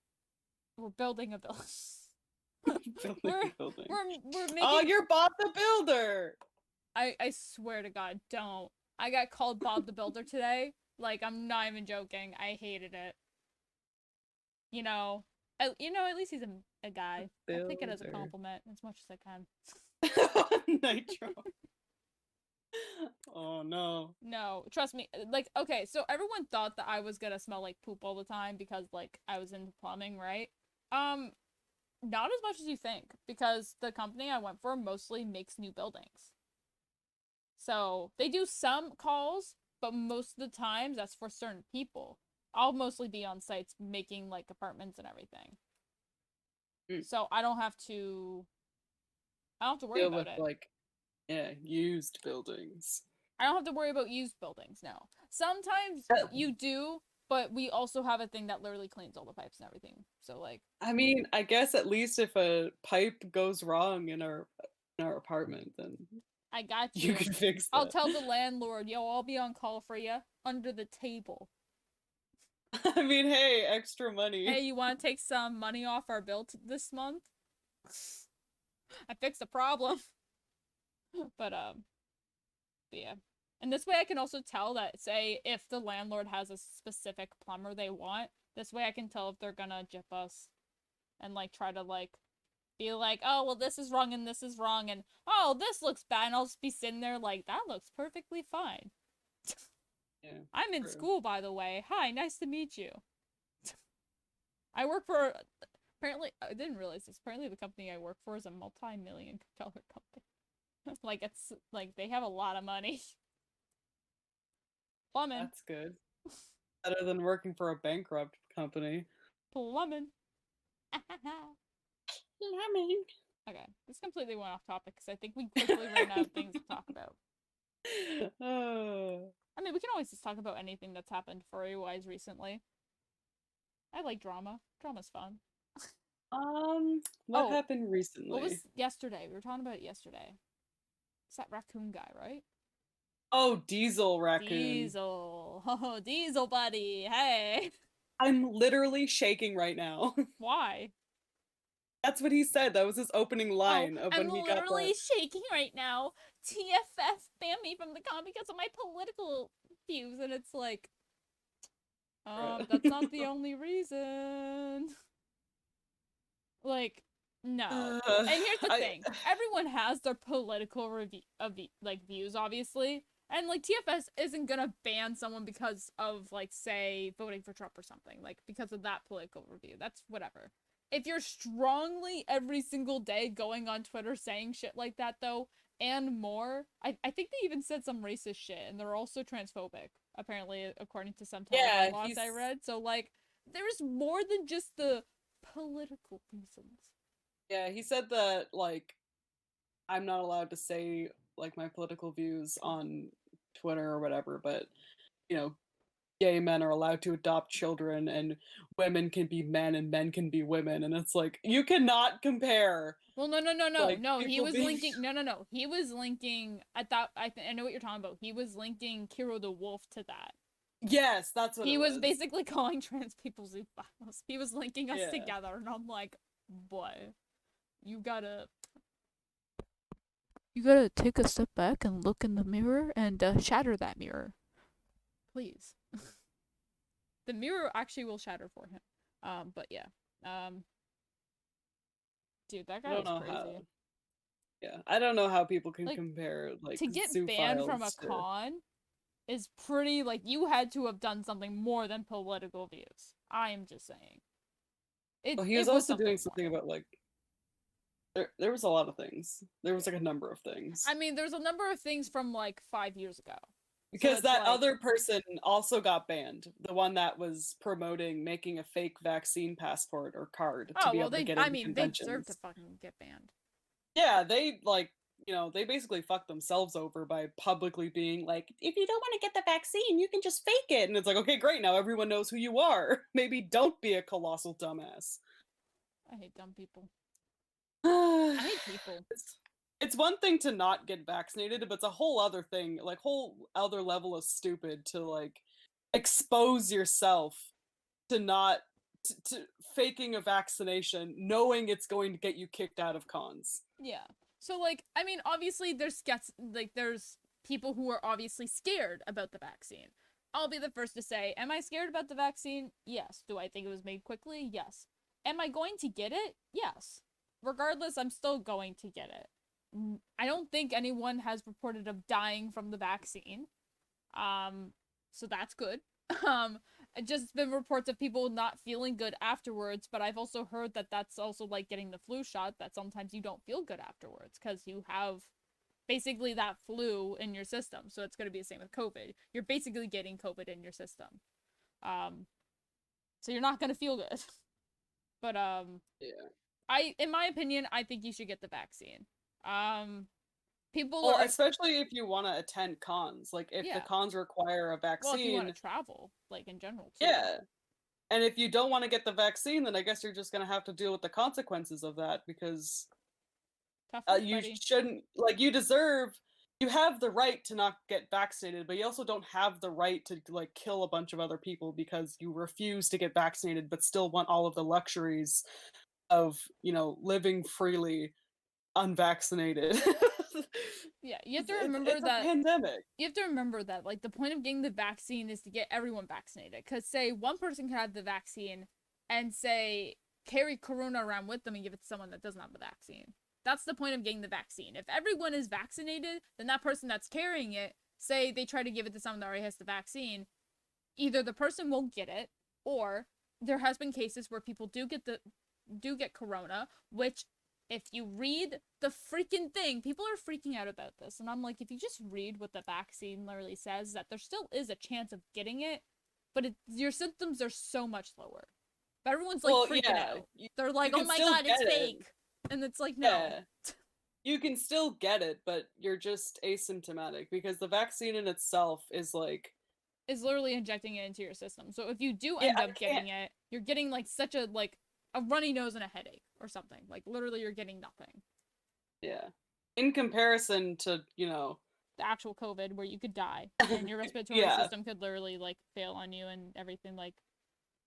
A: We're building a building.
B: Building
A: we're
B: a building.
A: we're
B: Oh,
A: making
B: you're Bob the Builder.
A: I swear to God, don't. I got called Bob the Builder today. Like I'm not even joking. I hated it. You know, at least he's a guy. I'll take it as a
B: Builder.
A: compliment as much as I can.
B: Nitro. Oh no.
A: No, trust me. Like, okay, so everyone thought that I was gonna smell like poop all the time because like I was into plumbing, right? Um, not as much as you think because the company I went for mostly makes new buildings. So they do some calls, but most of the times that's for certain people. I'll mostly be on sites making like apartments and everything.
B: Mm.
A: So I don't have to worry
B: Deal
A: about
B: with
A: it.
B: like, yeah, used buildings.
A: I don't have to worry about used buildings now. Sometimes
B: Uh,
A: you do, but we also have a thing that literally cleans all the pipes and everything. So like,
B: I mean, I guess at least if a pipe goes wrong in our apartment, then
A: I got
B: you
A: you.
B: can fix
A: I'll
B: that.
A: tell the landlord, yo, I'll be on call for you under the table.
B: I mean, hey, extra
A: Hey,
B: money.
A: you want to take some money off our bill this month? I fixed the problem. But but yeah. And this way I can also tell that, say, if the landlord has a specific plumber they want, this way I can tell if they're gonna jip us and like try to like be like, oh well this is wrong and this is wrong and oh this looks bad and I'll just be sitting there like that looks perfectly fine.
B: Yeah,
A: I'm in
B: true.
A: school by the way. Hi, nice to meet you. I work for apparently I didn't realize this. Apparently the company I work for is a multi-million dollar company. Like it's like they have a lot of money. Plumbing.
B: That's good. Better than working for a bankrupt company.
A: Plumbing.
B: Plumbing.
A: Okay, this completely went off topic because I think we quickly ran out of things to talk about.
B: Oh.
A: I mean, we can always just talk about anything that's happened furry wise recently. I like drama. Drama's fun.
B: What
A: Oh,
B: happened
A: what
B: recently?
A: was yesterday? We were talking about it yesterday. It's that raccoon guy, right?
B: Oh, Diesel Raccoon.
A: Diesel. Oh, Diesel buddy. Hey.
B: I'm literally shaking right now.
A: Why?
B: That's what he said. That was his opening
A: Oh,
B: line of
A: I'm
B: when he got that.
A: literally shaking right now. TFS banned me from the con because of my political views, and it's like, that's not the only reason. Like, no. And here's the
B: I
A: thing: everyone has their political like views, obviously, and like TFS isn't gonna ban someone because of like say voting for Trump or something, like because of that political review. That's whatever. If you're strongly every single day going on Twitter saying shit like that though, and more, I think they even said some racist shit, and they're also transphobic, apparently, according to some Telegram
B: yeah,
A: laws I
B: he's
A: read. So like, there's more than just the political reasons.
B: yeah, he said that like I'm not allowed to say like my political views on Twitter or whatever, but you know, gay men are allowed to adopt children and women can be men and men can be women and it's like you cannot compare
A: Well, no,
B: like
A: no. He
B: people
A: was
B: being
A: linking. No. He was linking. I know what you're talking about. He was linking Kiro the Wolf to that.
B: Yes, that's what
A: He
B: it
A: was
B: was.
A: basically calling trans people zoophiles. He was linking us
B: Yeah.
A: together, and I'm like, boy, you gotta, you gotta take a step back and look in the mirror and shatter that mirror, please. The mirror actually will shatter for him. But yeah, um, dude, that
B: I
A: guy
B: don't
A: was
B: know how.
A: crazy.
B: Yeah. I don't know how people can
A: Like
B: compare like
A: to get banned from a
B: zoophiles to
A: con is pretty like you had to have done something more than political views. I am just saying.
B: well, he was
A: It was
B: also doing
A: something more.
B: something about like there was a lot of things. There was like a number of things.
A: I mean, there's a number of things from like 5 years ago. So
B: Because
A: it's
B: that
A: like,
B: other person also got banned. The one that was promoting making a fake vaccine passport or card to
A: oh
B: be
A: well
B: able to
A: they
B: get
A: I
B: into
A: mean they deserve to
B: conventions.
A: fucking get banned.
B: Yeah, they like, they basically fucked themselves over by publicly being like, if you don't want to get the vaccine, you can just fake it. And it's like, okay, great, now everyone knows who you are. Maybe don't be a colossal dumbass.
A: I hate dumb people. I hate people.
B: it's it's one thing to not get vaccinated, but it's a whole other thing, like whole other level of stupid to like expose yourself to not to faking a vaccination, knowing it's going to get you kicked out of cons.
A: Yeah. So like I mean obviously there's people who are obviously scared about the vaccine. I'll be the first to say, am I scared about the vaccine? Yes. Do I think it was made quickly? Yes. Am I going to get it? Yes. Regardless, I'm still going to get it. I don't think anyone has reported of dying from the vaccine. Um, so that's good. Um, just been reports of people not feeling good afterwards, but I've also heard that that's also like getting the flu shot, that sometimes you don't feel good afterwards because you have basically that flu in your system. So it's going to be the same with COVID. You're basically getting COVID in your system. Um, so you're not going to feel good. But
B: Yeah.
A: in my opinion, I think you should get the vaccine. Um, people
B: Well,
A: are,
B: especially if you want to attend cons, like if the
A: yeah.
B: cons require a
A: Well, if you want
B: vaccine,
A: to travel, like in general too.
B: yeah. And if you don't want to get the vaccine, then I guess you're just going to have to deal with the consequences of that because
A: Tough luck,
B: you
A: buddy.
B: shouldn't you have the right to not get vaccinated, but you also don't have the right to like kill a bunch of other people because you refuse to get vaccinated but still want all of the luxuries of, living freely unvaccinated.
A: Yeah, you have to
B: it's,
A: remember
B: it's a
A: that
B: pandemic.
A: like the point of getting the vaccine is to get everyone vaccinated. Cause say one person can have the vaccine and say carry corona around with them and give it to someone that doesn't have the vaccine. That's the point of getting the vaccine. If everyone is vaccinated, then that person that's carrying it, say they try to give it to someone that already has the vaccine, either the person won't get it, or there has been cases where people do get corona, which if you read the freaking thing, people are freaking out about this. And I'm like, if you just read what the vaccine literally says, that there still is a chance of getting it, but your symptoms are so much lower. But everyone's like
B: Well,
A: freaking
B: yeah,
A: out.
B: you,
A: They're
B: you
A: like, oh
B: can
A: my
B: still
A: god,
B: get
A: it's
B: it.
A: fake. And it's like, no.
B: Yeah, you can still get it, but you're just asymptomatic because the vaccine in itself is like,
A: Is literally injecting it into your system. So if you do
B: yeah,
A: end
B: I
A: up
B: can't.
A: getting it, you're getting like such a like a runny nose and a headache or something. Like literally you're getting nothing.
B: Yeah. In comparison to,
A: The actual COVID where you could die and your respiratory
B: yeah.
A: system could literally like fail on you and everything like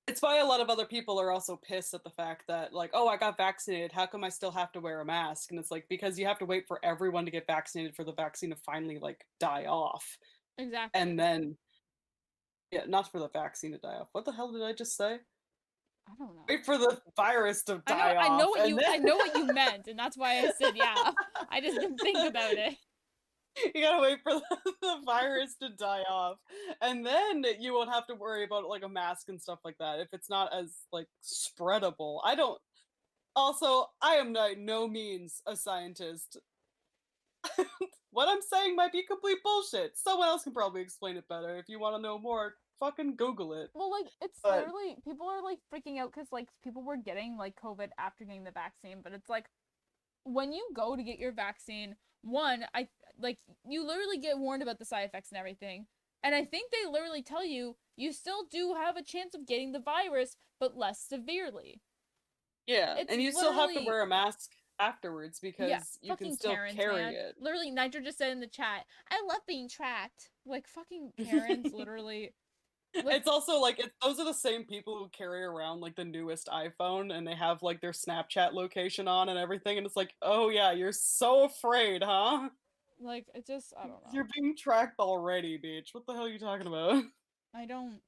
B: It's why a lot of other people are also pissed at the fact that, like, oh, I got vaccinated. How come I still have to wear a mask? And it's like, because you have to wait for everyone to get vaccinated for the vaccine to finally, like, die off.
A: exactly.
B: And then, yeah, not for the vaccine to die off. What the hell did I just say?
A: I don't know.
B: Wait for the virus to die
A: I know
B: off.
A: what
B: And then
A: I know what you meant, and that's why I said yeah. I just didn't think about it.
B: you gotta wait for the virus to die off. And then you won't have to worry about, like, a mask and stuff like that if it's not as, like, spreadable. I don't. Also, I am by no means a scientist. What I'm saying might be complete bullshit. Someone else can probably explain it better. If you want to know more, fucking Google it.
A: Well, like it's
B: But
A: literally people are like freaking out because like people were getting like COVID after getting the vaccine, but it's like when you go to get your vaccine, one, I like you literally get warned about the side effects and everything. And I think they literally tell you you still do have a chance of getting the virus, but less severely.
B: yeah,
A: It's
B: and you still have to
A: literally
B: wear a mask afterwards
A: yeah,
B: because you can
A: fucking
B: still
A: Karens,
B: carry
A: man.
B: it.
A: Literally, Nitro just said in the chat, "I love being tracked." Like fucking Karens, literally. Like
B: It's also like those are the same people who carry around like the newest iPhone and they have like their Snapchat location on and everything, and it's like, oh yeah, you're so afraid, huh?
A: it just I don't know.
B: You're being tracked already, bitch. What the hell are you talking about?
A: I don't.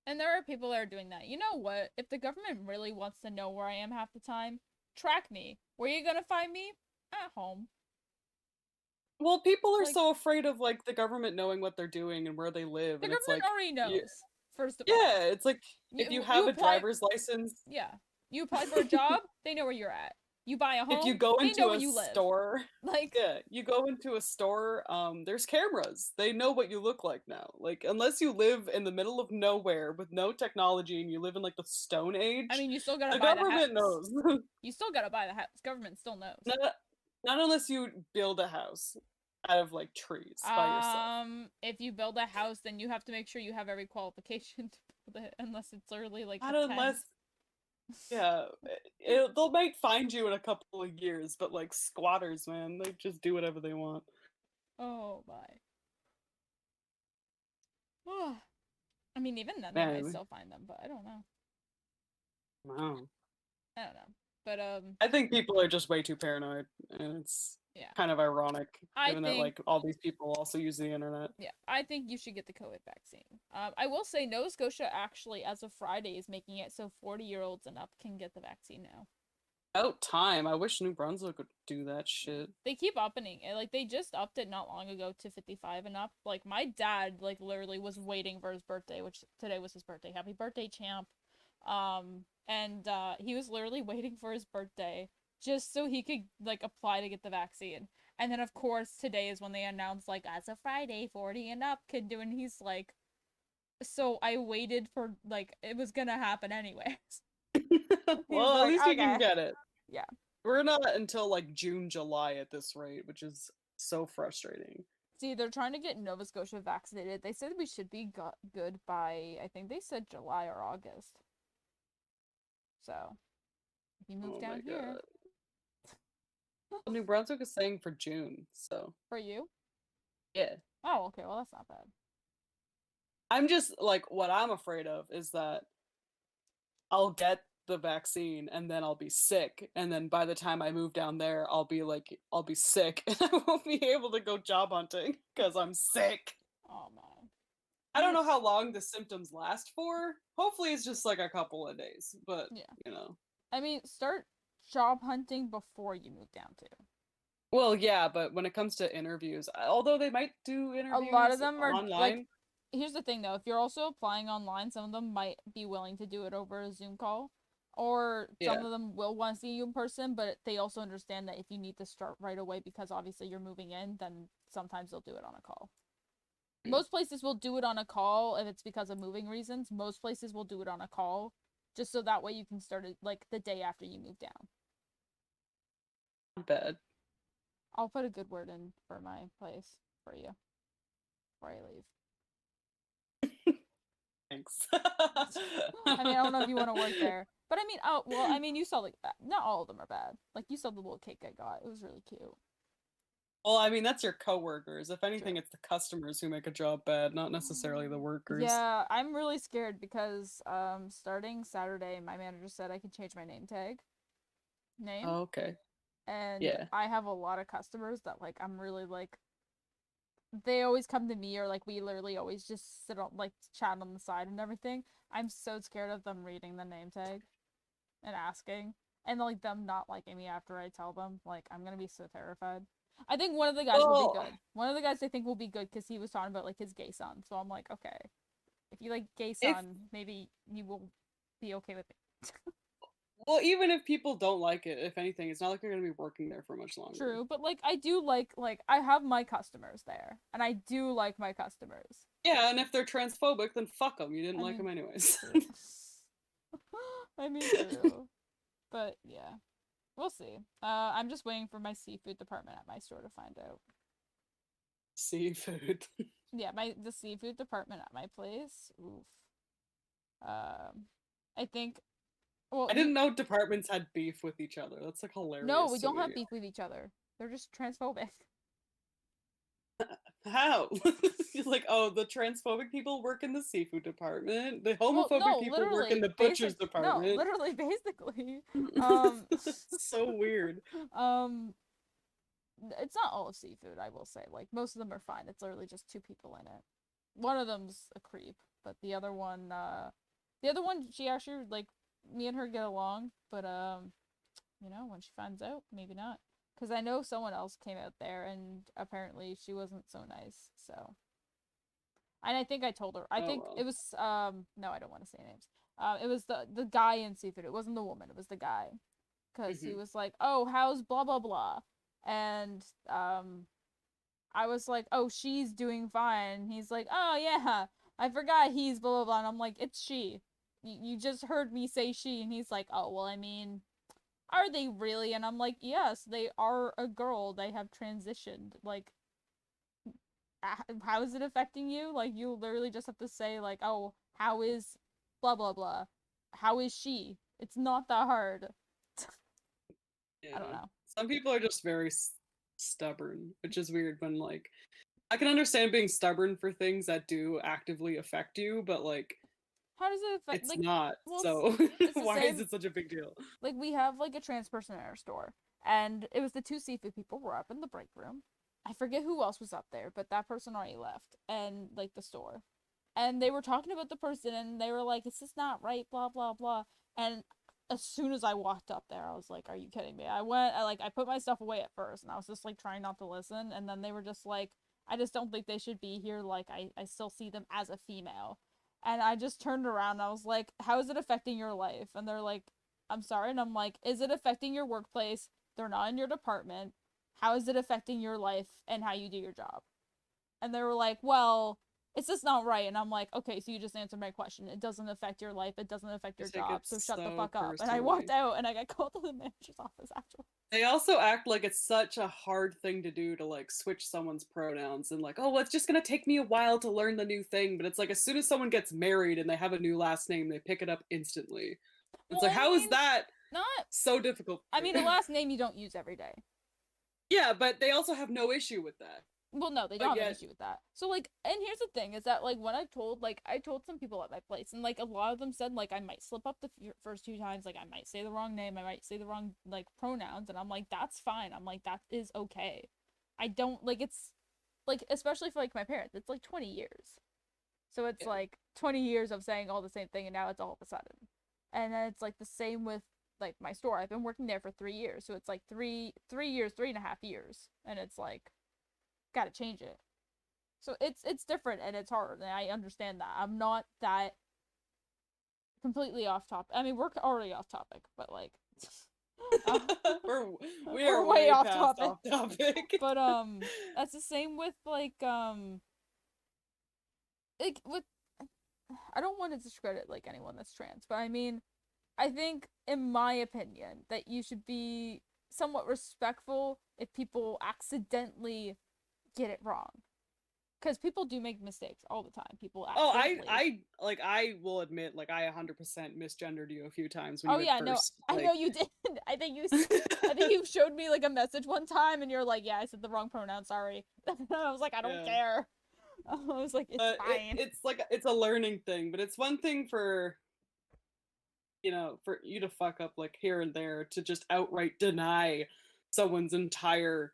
A: And there are people that are doing that. You know what? If the government really wants to know where I am half the time, track me. Where are you gonna find me? At home.
B: Well, people are
A: Like
B: so afraid of like the government knowing what they're doing and where they live,
A: the
B: and it's
A: government
B: like,
A: already
B: yeah,
A: knows. First of all,
B: yeah, it's like if you
A: you
B: have a
A: apply.
B: driver's license,
A: Yeah, you apply for a job. They know where you're at. You buy a
B: if you
A: home.
B: go
A: They know
B: into
A: where
B: a
A: you live.
B: store,
A: Like
B: yeah, you go into a store, there's cameras. They know what you look like now. Like, unless you live in the middle of nowhere with no technology and you live in like the Stone
A: I
B: Age,
A: mean, you still gotta
B: the
A: buy the
B: government
A: house.
B: knows.
A: You still gotta buy the house. Government still knows.
B: not, not unless you build a house out of like trees by yourself.
A: If you build a house, then you have to make sure you have every qualification to build it, unless it's literally like
B: Not
A: a tent.
B: unless, yeah, they'll might find you in a couple of years, but like squatters, man, they just do whatever they want.
A: Oh my. I mean, even then they might
B: Man,
A: still find them, but I don't know.
B: wow.
A: I don't know. But
B: I think people are just way too paranoid, and it's
A: yeah.
B: kind of ironic,
A: I
B: given that
A: think
B: like all these people also use the internet.
A: yeah, I think you should get the COVID vaccine. I will say Nova Scotia actually, as of Friday, is making it so 40-year-olds and up can get the vaccine now.
B: About time. I wish New Brunswick would do that shit.
A: They keep upping it. Like they just upped it not long ago to 55 and up. Like my dad, like literally was waiting for his birthday, which today was his birthday. Happy birthday, champ! And he was literally waiting for his birthday just so he could like apply to get the vaccine. And then of course today is when they announced like as of Friday, 40 and up can do. And he's like, so I waited for like it was gonna happen anyways. He's
B: Well, at
A: like,
B: least you can
A: okay,
B: get it.
A: yeah.
B: We're not until like June, July at this rate, which is so frustrating.
A: See, they're trying to get Nova Scotia vaccinated. They said we should be good by, I think they said July or August. So, if you move
B: Oh my
A: down here,
B: god. Well, New Brunswick is saying for June, so
A: for you?
B: yeah.
A: Oh, okay, well, that's not bad.
B: I'm just like what I'm afraid of is that I'll get the vaccine and then I'll be sick, and then by the time I move down there, I'll be sick and I won't be able to go job hunting because I'm sick.
A: Oh, man.
B: I don't know how long the symptoms last for. Hopefully it's just like a couple of days, but
A: Yeah.
B: you know.
A: I mean, start job hunting before you move down too.
B: Well, yeah, but when it comes to interviews, although they might do
A: A lot of
B: interviews
A: them are like,
B: online.
A: here's the thing though, if you're also applying online, some of them might be willing to do it over a Zoom call. Or some
B: Yeah.
A: of them will want to see you in person, but they also understand that if you need to start right away because obviously you're moving in, then sometimes they'll do it on a call. Most places will do it on a call if it's because of moving reasons. Most places will do it on a call just so that way you can start it like the day after you move down.
B: Not bad.
A: I'll put a good word in for my place for you before I leave.
B: Thanks.
A: I mean, I don't know if you want to work there. But I mean, oh well, I mean, you saw like not all of them are bad. Like you saw the little cake I got; it was really cute.
B: Well, I mean, that's your coworkers. If anything,
A: True.
B: it's the customers who make a job bad, not necessarily the workers.
A: Yeah, I'm really scared because starting Saturday, my manager said I could change my name,
B: Oh, okay.
A: and
B: Yeah.
A: I have a lot of customers that like I'm really like they always come to me or like we literally always just sit on like chat on the side and everything. I'm so scared of them reading the name tag and asking and like them not liking me after I tell them. Like I'm gonna be so terrified. I think one of the guys will be
B: Well,
A: good. One of the guys I think will be good because he was talking about like his gay son. So I'm like, okay, if you like gay
B: if
A: son, maybe you will be okay with it.
B: even if people don't like it, if anything, it's not like you're gonna be working there for much longer.
A: True, but like I do like I have my customers there, and I do like my customers.
B: Yeah, and if they're transphobic, then fuck them. You didn't
A: I
B: like them
A: mean,
B: anyways.
A: true. I mean, true. But yeah, we'll see. I'm just waiting for my seafood department at my store to find out.
B: Seafood.
A: Yeah, the seafood department at my place. Oof. Um, I think. Well,
B: I
A: you
B: didn't know departments had beef with each other. That's like
A: no,
B: hilarious
A: we
B: to
A: don't have
B: me.
A: beef with each other. They're just transphobic.
B: How? He's like, oh, the transphobic people work in the seafood department. The
A: Well,
B: homophobic
A: no,
B: people work in
A: literally,
B: the butcher's department.
A: literally, basically. Um,
B: So weird.
A: um, it's not all of seafood, I will say. Like most of them are fine. It's literally just two people in it. One of them's a creep, but the other one, she actually like me and her get along. But when she finds out, maybe not. Because I know someone else came out there, and apparently she wasn't so nice. So, and I think I told her. I
B: Oh
A: think
B: well.
A: it was no, I don't want to say names. It was the guy in seafood. It wasn't the woman. It was the guy because he
B: Hmm.
A: was like, "Oh, how's blah blah blah," and I was like, "Oh, she's doing fine." And he's like, "Oh yeah, I forgot he's blah blah blah." And I'm like, "It's she. You just heard me say she." And he's like, "Oh well, I mean, are they really?" And I'm like, "Yes, they are a girl. They have transitioned. Like, how is it affecting you? Like, you literally just have to say like, oh, how is blah blah blah? How is she? It's not that hard." I don't
B: Yeah.
A: know.
B: Some people are just very stubborn, which is weird when like I can understand being stubborn for things that do actively affect you, but like
A: How does it affect?
B: it's
A: Like,
B: not.
A: well,
B: So
A: it's the
B: why is
A: same.
B: it such a big deal?
A: Like we have like a trans person in our store, and it was the two seafood people were up in the break room. I forget who else was up there, but that person already left, and like the store, and they were talking about the person, and they were like, "Is this not right?" Blah blah blah. And as soon as I walked up there, I was like, "Are you kidding me?" I put my stuff away at first, and I was just like trying not to listen, and then they were just like, "I just don't think they should be here. Like I still see them as a female." And I just turned around and I was like, "How is it affecting your life?" And they're like, "I'm sorry." And I'm like, "Is it affecting your workplace? They're not in your department. How is it affecting your life and how you do your job?" And they were like, "Well, it's just not right." And I'm like, "Okay, so you just answered my question. It doesn't affect your life. It doesn't affect
B: I
A: your
B: take
A: job.
B: it
A: So shut the
B: so
A: fuck up." And I walked
B: personally.
A: out and I got called to the manager's office after.
B: They also act like it's such a hard thing to do to like switch someone's pronouns and like, oh, well, it's just gonna take me a while to learn the new thing. But it's like as soon as someone gets married and they have a new last name, they pick it up instantly. It's
A: Well,
B: like,
A: I
B: how is
A: mean,
B: that
A: not.
B: so difficult?
A: I mean, a last name you don't use every day.
B: Yeah, but they also have no issue with that.
A: Well, no, they don't
B: But
A: have an
B: yet,
A: issue with that. So like, and here's the thing: is that like when I told some people at my place, and like a lot of them said like I might slip up the first two times, like I might say the wrong name, I might say the wrong like pronouns, and I'm like that's fine. I'm like that is okay. I don't like it's like especially for like my parents, it's like 20 years. So it's
B: yeah,
A: like 20 years of saying all the same thing, and now it's all of a sudden. And then it's like the same with like my store. I've been working there for 3 years, so it's like three years, 3.5 years, and it's like gotta change it. So it's different and it's hard, and I understand that. I'm not that completely off topic. I mean, we're already off topic, but like, uh,
B: we're we
A: we're
B: are
A: way
B: way
A: off
B: past
A: topic.
B: off topic.
A: But that's the same with like with I don't want to discredit like anyone that's trans, but I mean, I think in my opinion that you should be somewhat respectful if people accidentally get it wrong. because people do make mistakes all the time. People
B: Oh,
A: accidentally.
B: I will admit, like, I 100% misgendered you a few times when
A: Oh
B: you had
A: yeah, no,
B: first,
A: I know
B: like.
A: you did. I think I think you showed me like a message one time, and you're like, "Yeah, I said the wrong pronoun. Sorry." I was like, "I don't
B: Yeah.
A: care." I was like, "It's fine."
B: It's like it's a learning thing, but it's one thing for for you to fuck up like here and there to just outright deny someone's entire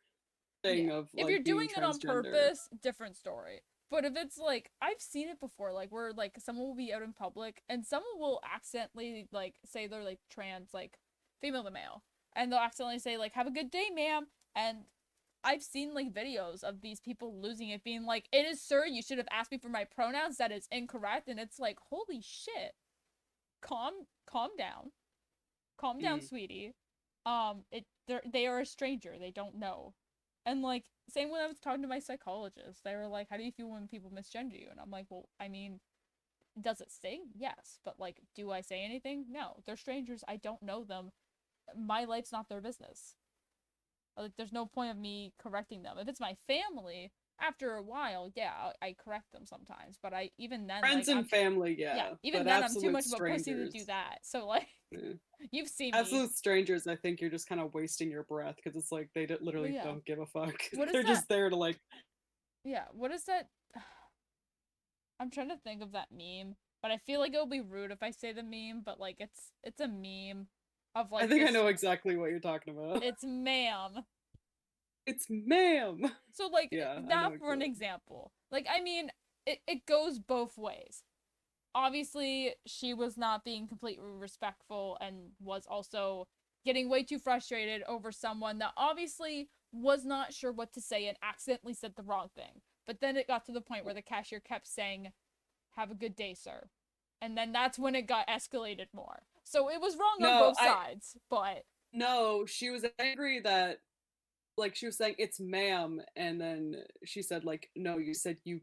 A: Yeah.
B: thing of
A: If you're
B: like being
A: doing it on
B: transgender.
A: purpose, different story. But if it's like I've seen it before, like where like someone will be out in public and someone will accidentally like say they're like trans, like female to male, and they'll accidentally say like "Have a good day, ma'am," and I've seen like videos of these people losing it, being like, "It is sir, you should have asked me for my pronouns. That is incorrect." And it's like, holy shit, calm down, calm down,
B: Mm.
A: sweetie. They are a stranger. They don't know. And like same when I was talking to my psychologist, they were like, "How do you feel when people misgender you?" And I'm like, "Well, I mean, does it sting? Yes, but like, do I say anything? No. They're strangers. I don't know them. My life's not their business. Like, there's no point of me correcting them. If it's my family, after a while, yeah, I correct them sometimes. But I even then,
B: Friends
A: like,
B: and family,
A: yeah,
B: yeah,
A: even
B: but
A: then, I'm too
B: absolute
A: much of a pussy to do
B: strangers.
A: that. So like,
B: Yeah.
A: you've seen me.
B: Absolute strangers, I think you're just kind of wasting your breath because it's like they
A: Well,
B: literally
A: yeah.
B: don't give a fuck.
A: What is
B: They're
A: that?
B: just there to like.
A: Yeah, what is that? I'm trying to think of that meme, but I feel like it'll be rude if I say the meme. But like, it's a meme of
B: I
A: like
B: think I
A: this.
B: know exactly what you're talking about.
A: It's ma'am.
B: It's ma'am.
A: So like
B: Yeah, I
A: that
B: know
A: for an
B: exactly.
A: example. Like I mean, it goes both ways. Obviously she was not being completely respectful and was also getting way too frustrated over someone that obviously was not sure what to say and accidentally said the wrong thing. But then it got to the point where the cashier kept saying, "Have a good day, sir." And then that's when it got escalated more. So it was wrong on
B: No,
A: both
B: I
A: sides, but
B: no. She was angry that like she was saying it's ma'am, and then she said like no, you said you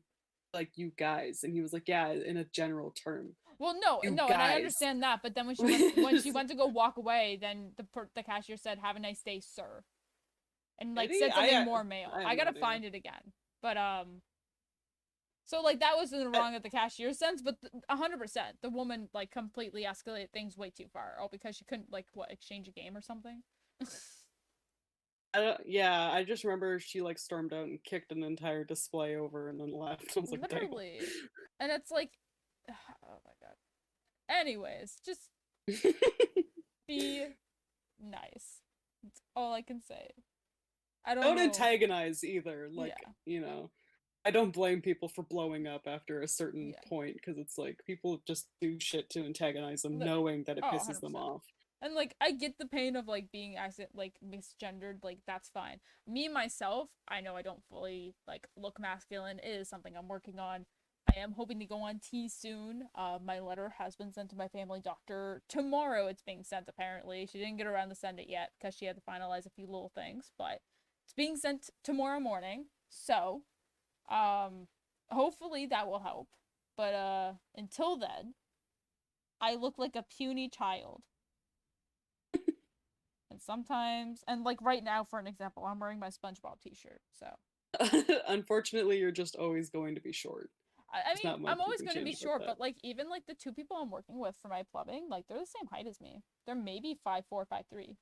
B: like you guys, and he was like yeah, in a general term,
A: well, no,
B: you
A: no, and I
B: guys.
A: understand that. But then when she went to go walk away, then the cashier said, "Have a nice day, sir," and
B: Did
A: like
B: he?
A: said something more male.
B: I have
A: I
B: no
A: gotta
B: idea.
A: find it again. But so like that was in the
B: I,
A: wrong at the cashier sense, but 100%, the woman like completely escalated things way too far, all because she couldn't like what exchange a game or something.
B: I don't, yeah, I just remember she like stormed out and kicked an entire display over and then left. I was like, damn.
A: Literally, and it's like, oh my god. Anyways, just be nice. That's all I can say. I don't
B: Don't
A: know.
B: antagonize either. Like,
A: Yeah,
B: I don't blame people for blowing up after a certain
A: yeah.
B: point because it's like people just do shit to antagonize them
A: Lit-
B: knowing that it
A: Oh,
B: pisses them
A: 100%.
B: off.
A: And like I get the pain of like being accident like misgendered, like that's fine. Me myself, I know I don't fully like look masculine. It is something I'm working on. I am hoping to go on T soon. My letter has been sent to my family doctor tomorrow. It's being sent apparently. She didn't get around to send it yet because she had to finalize a few little things, but it's being sent tomorrow morning. So, um, hopefully that will help. But until then, I look like a puny child. And sometimes, and like right now, for an example, I'm wearing my SpongeBob t-shirt. So,
B: Unfortunately, you're just always going to be short.
A: I
B: There's
A: mean,
B: not much
A: I'm
B: you
A: always
B: can
A: going to be
B: change about
A: short,
B: that.
A: but like even like the two people I'm working with for my plumbing, like they're the same height as me. They're maybe 5'4", 5'3",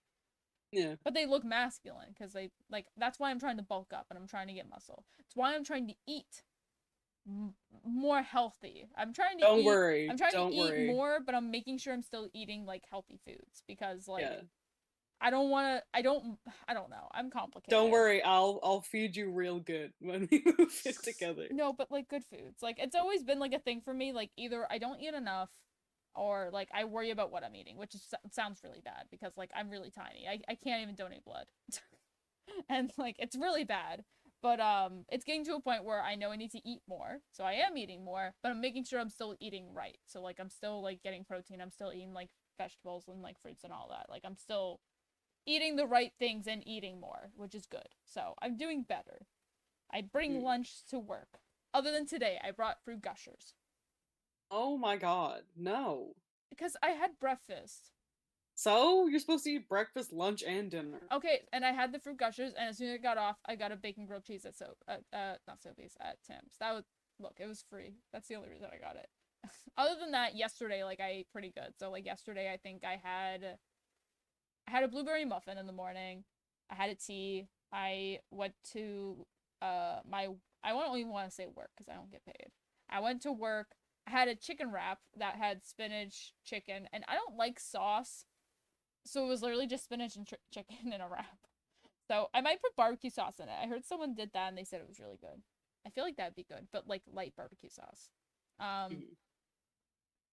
B: Yeah.
A: but they look masculine because they like that's why I'm trying to bulk up and I'm trying to get muscle. It's why I'm trying to eat more healthy. I'm trying to
B: Don't
A: eat.
B: worry.
A: I'm trying to
B: Don't
A: eat
B: worry.
A: more, but I'm making sure I'm still eating like healthy foods because like
B: Yeah.
A: I don't want to. I don't know. I'm
B: Don't
A: complicated.
B: worry. I'll feed you real good when we move in together.
A: No, but like good foods. Like it's always been like a thing for me. Like either I don't eat enough or like I worry about what I'm eating, which is, sounds really bad because like I'm really tiny. I can't even donate blood. And like it's really bad. But it's getting to a point where I know I need to eat more. So I am eating more, but I'm making sure I'm still eating right. So like I'm still like getting protein. I'm still eating like vegetables and like fruits and all that. Like I'm still eating the right things and eating more, which is good. So I'm doing better. I bring
B: Mm.
A: lunch to work. Other than today, I brought fruit gushers
B: Oh my god. No.
A: because I had breakfast
B: So you're supposed to eat breakfast, lunch, and dinner.
A: Okay, and I had the fruit gushers, and as soon as I got off, I got a bacon grilled cheese at not Sophie's, at Tim's. That was, look, it was free. That's the only reason I got it. Other than that, yesterday, like, I ate pretty good. So, like, yesterday, I think I had a blueberry muffin in the morning. I had a tea. I went to I don't even want to say work because I don't get paid. I went to work. I had a chicken wrap that had spinach, chicken, and I don't like sauce, so it was literally just spinach and chicken in a wrap. So I might put barbecue sauce in it. I heard someone did that and they said it was really good. I feel like that'd be good, but like light barbecue sauce. Um,
B: Mhm.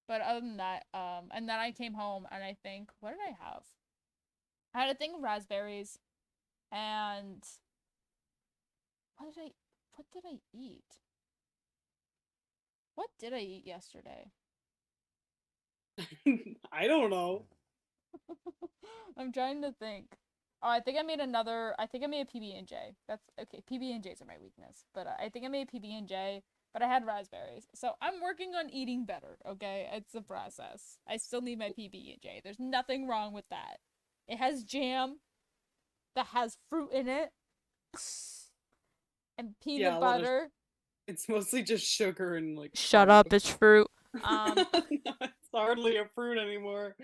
A: but other than that, and then I came home and I think, what did I have? I had a thing of raspberries, and what did I what did I eat? What did I eat yesterday?
B: I don't know.
A: I'm trying to think. Oh, I think I made a PB&J. That's okay. PB&Js are my weakness, but I think I made a PB&J, but I had raspberries. So I'm working on eating better, okay? It's a process. I still need my PB&J. There's nothing wrong with that. It has jam that has fruit in it and
B: Yeah,
A: peanut
B: a lot of.
A: butter.
B: It's mostly just sugar and like
A: Shut
B: fruit.
A: up, it's fruit. Um,
B: It's hardly a fruit anymore.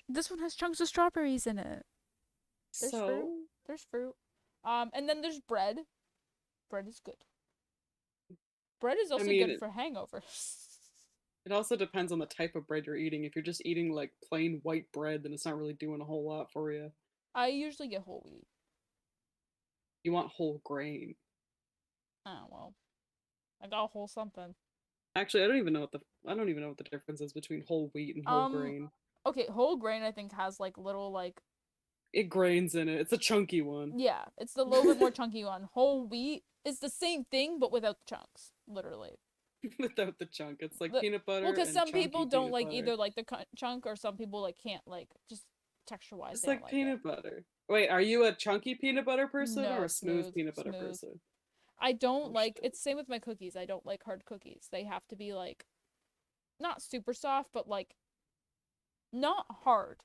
A: this one has chunks of strawberries in it. There's fruit.
B: So,
A: There's fruit. And then there's bread. Bread is good. Bread is
B: I
A: also
B: mean,
A: good for hangovers.
B: it also depends on the type of bread you're eating. If you're just eating like plain white bread, then it's not really doing a whole lot for you.
A: I usually get whole wheat.
B: You want whole grain.
A: Oh well, I got a whole something.
B: Actually, I don't even know what the difference is between whole wheat and whole
A: Um,
B: grain.
A: okay, whole grain I think has like little like,
B: It grains in it. It's a chunky one.
A: yeah, it's the little bit more chunky one. Whole wheat is the same thing but without the chunks, literally.
B: Without the chunk. It's like
A: The
B: peanut
A: Well,
B: butter
A: because
B: and
A: some people
B: chunky
A: don't
B: peanut
A: like
B: butter.
A: either like the chunk, or some people like can't like just texture wise
B: It's
A: they don't
B: like
A: like it.
B: peanut butter. Wait, are you a chunky peanut butter person or
A: No,
B: a smooth
A: smooth,
B: peanut butter
A: smooth.
B: person?
A: I don't
B: Oh
A: like
B: shit.
A: it's same with my cookies. I don't like hard cookies. They have to be like not super soft, but like not hard.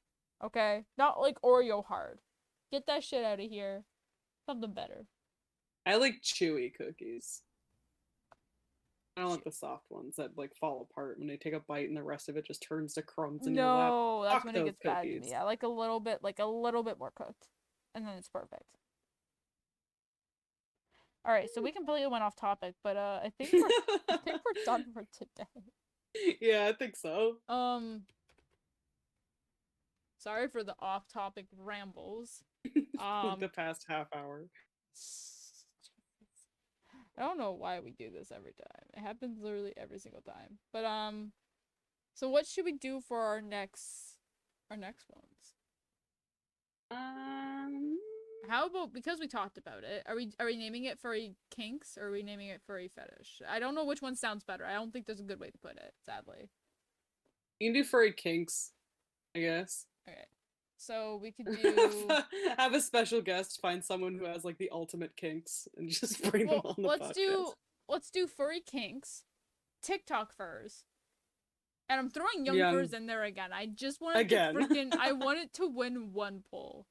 A: Okay? Not like Oreo hard. Get that shit out of here. Something better.
B: I like chewy cookies. I don't like the soft ones that like fall apart when they take a bite and the rest of it just turns to crumbs in your lap.
A: No, that's
B: Fuck
A: when it
B: those
A: gets bad to me.
B: cookies.
A: I like a little bit more cooked. And then it's perfect. Alright, so we completely went off topic, but I think we're done for today.
B: Yeah, I think so.
A: Um Sorry for the off topic rambles.
B: Like the
A: Um
B: past half hour.
A: I don't know why we do this every time. It happens literally every single time. But so what should we do for our next ones?
B: Um,
A: How about, because we talked about it, are we naming it furry kinks, or are we naming it furry fetish? I don't know which one sounds better. I don't think there's a good way to put it, sadly.
B: you can do furry kinks, I guess.
A: Okay. So we could do,
B: Have a special guest find someone who has like the ultimate kinks and just bring them
A: well,
B: on the podcast.
A: let's do furry kinks, TikTok furs. And I'm throwing young
B: Young
A: furs in there again. I just wanted to
B: again.
A: I wanted to win one poll.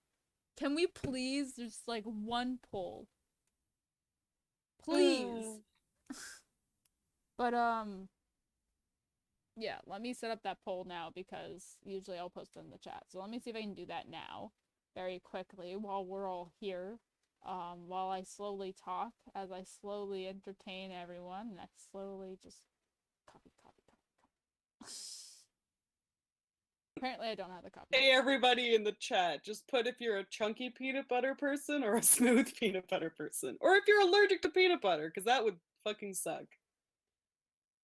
A: Can we please just like one poll? Please. But yeah, let me set up that poll now because usually I'll post it in the chat. So let me see if I can do that now very quickly while we're all here. While I slowly talk, as I slowly entertain everyone, and I slowly just copy, copy, copy, copy. Apparently I don't have the copy
B: Hey
A: paste.
B: everybody in the chat, just put if you're a chunky peanut butter person or a smooth peanut butter person. Or if you're allergic to peanut butter, because that would fucking suck.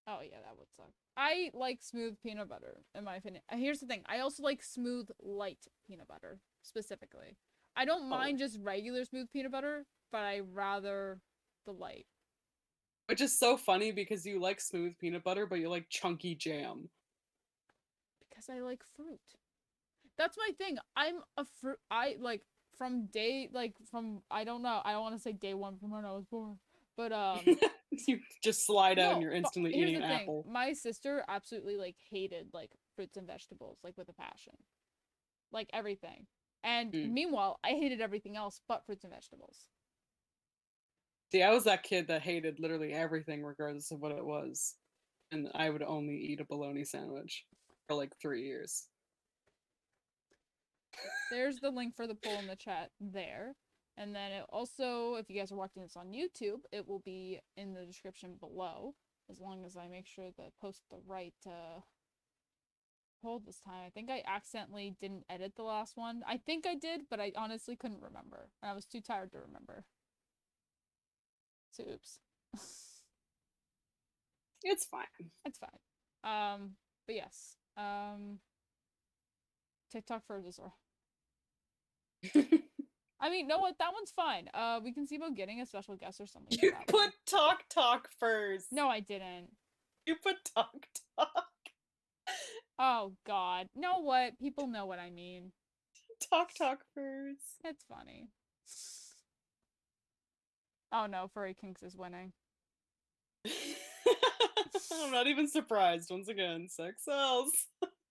A: Oh yeah, that would suck. I like smooth peanut butter, in my opinion. Here's the thing. I also like smooth light peanut butter, specifically. I don't
B: Oh.
A: mind just regular smooth peanut butter, but I rather the light.
B: Which is so funny because you like smooth peanut butter, but you like chunky jam.
A: Because I like fruit. That's my thing. I'm a fruit. I like from I don't know. I don't want to say day one from when I was born, but
B: You just slide out and
A: no.
B: you're instantly
A: Here's
B: eating
A: the
B: an
A: thing.
B: apple.
A: My sister absolutely like hated like fruits and vegetables, like with a passion. Like everything. And
B: Mm.
A: meanwhile, I hated everything else but fruits and vegetables.
B: See, I was that kid that hated literally everything, regardless of what it was, and I would only eat a bologna sandwich for like 3 years.
A: There's the link for the poll in the chat there. And then it also, if you guys are watching this on YouTube, it will be in the description below. As long as I make sure to post the right poll this time. I think I accidentally didn't edit the last one. I think I did, but I honestly couldn't remember. And I was too tired to remember. So oops.
B: It's fine.
A: It's fine. But yes. TikTok for Azor. I mean, no what? That one's fine. We can see about getting a special guest or something.
B: You put talk first.
A: No, I didn't.
B: You put talk.
A: Oh God. Know what? People know what I mean.
B: Talk first.
A: It's funny. Oh no, Furry Kinks is winning.
B: I'm not even surprised. Once again, sex sells.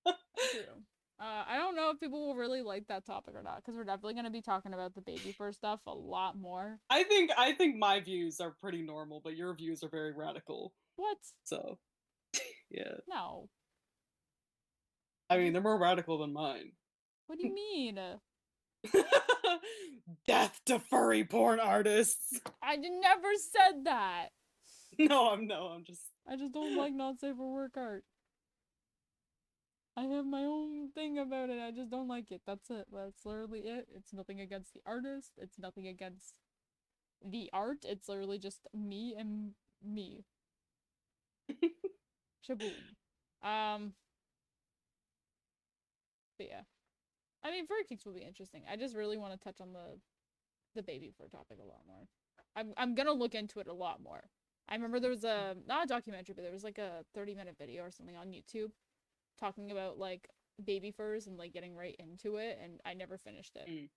A: True. I don't know if people will really like that topic or not, because we're definitely going to be talking about the baby fur stuff a lot more.
B: I think my views are pretty normal, but your views are very radical.
A: What?
B: So, yeah.
A: No.
B: I mean, they're more radical than mine.
A: What do you mean?
B: Death to furry porn artists.
A: I never said that.
B: No, I'm just.
A: I just don't like not safe for work art. I have my own thing about it. I just don't like it. That's it. That's literally it. It's nothing against the artist. It's nothing against the art. It's literally just me and me. Shaboom. But yeah. I mean, furry kicks will be interesting. I just really want to touch on the baby fur topic a lot more. I'm gonna look into it a lot more. I remember there was not a documentary, but there was like a 30-minute video or something on YouTube talking about like baby furs and like getting right into it, and I never finished it.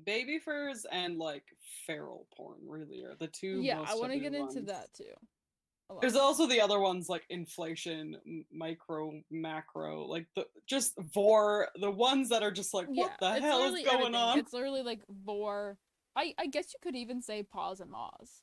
B: Baby furs and like feral porn really are the two
A: Yeah,
B: most
A: I want to get
B: ones.
A: into that too.
B: There's also the other ones like inflation, micro, macro, like the just vor, the ones that are just like, what the hell is going on?
A: It's literally like vor. I guess you could even say paws and maws,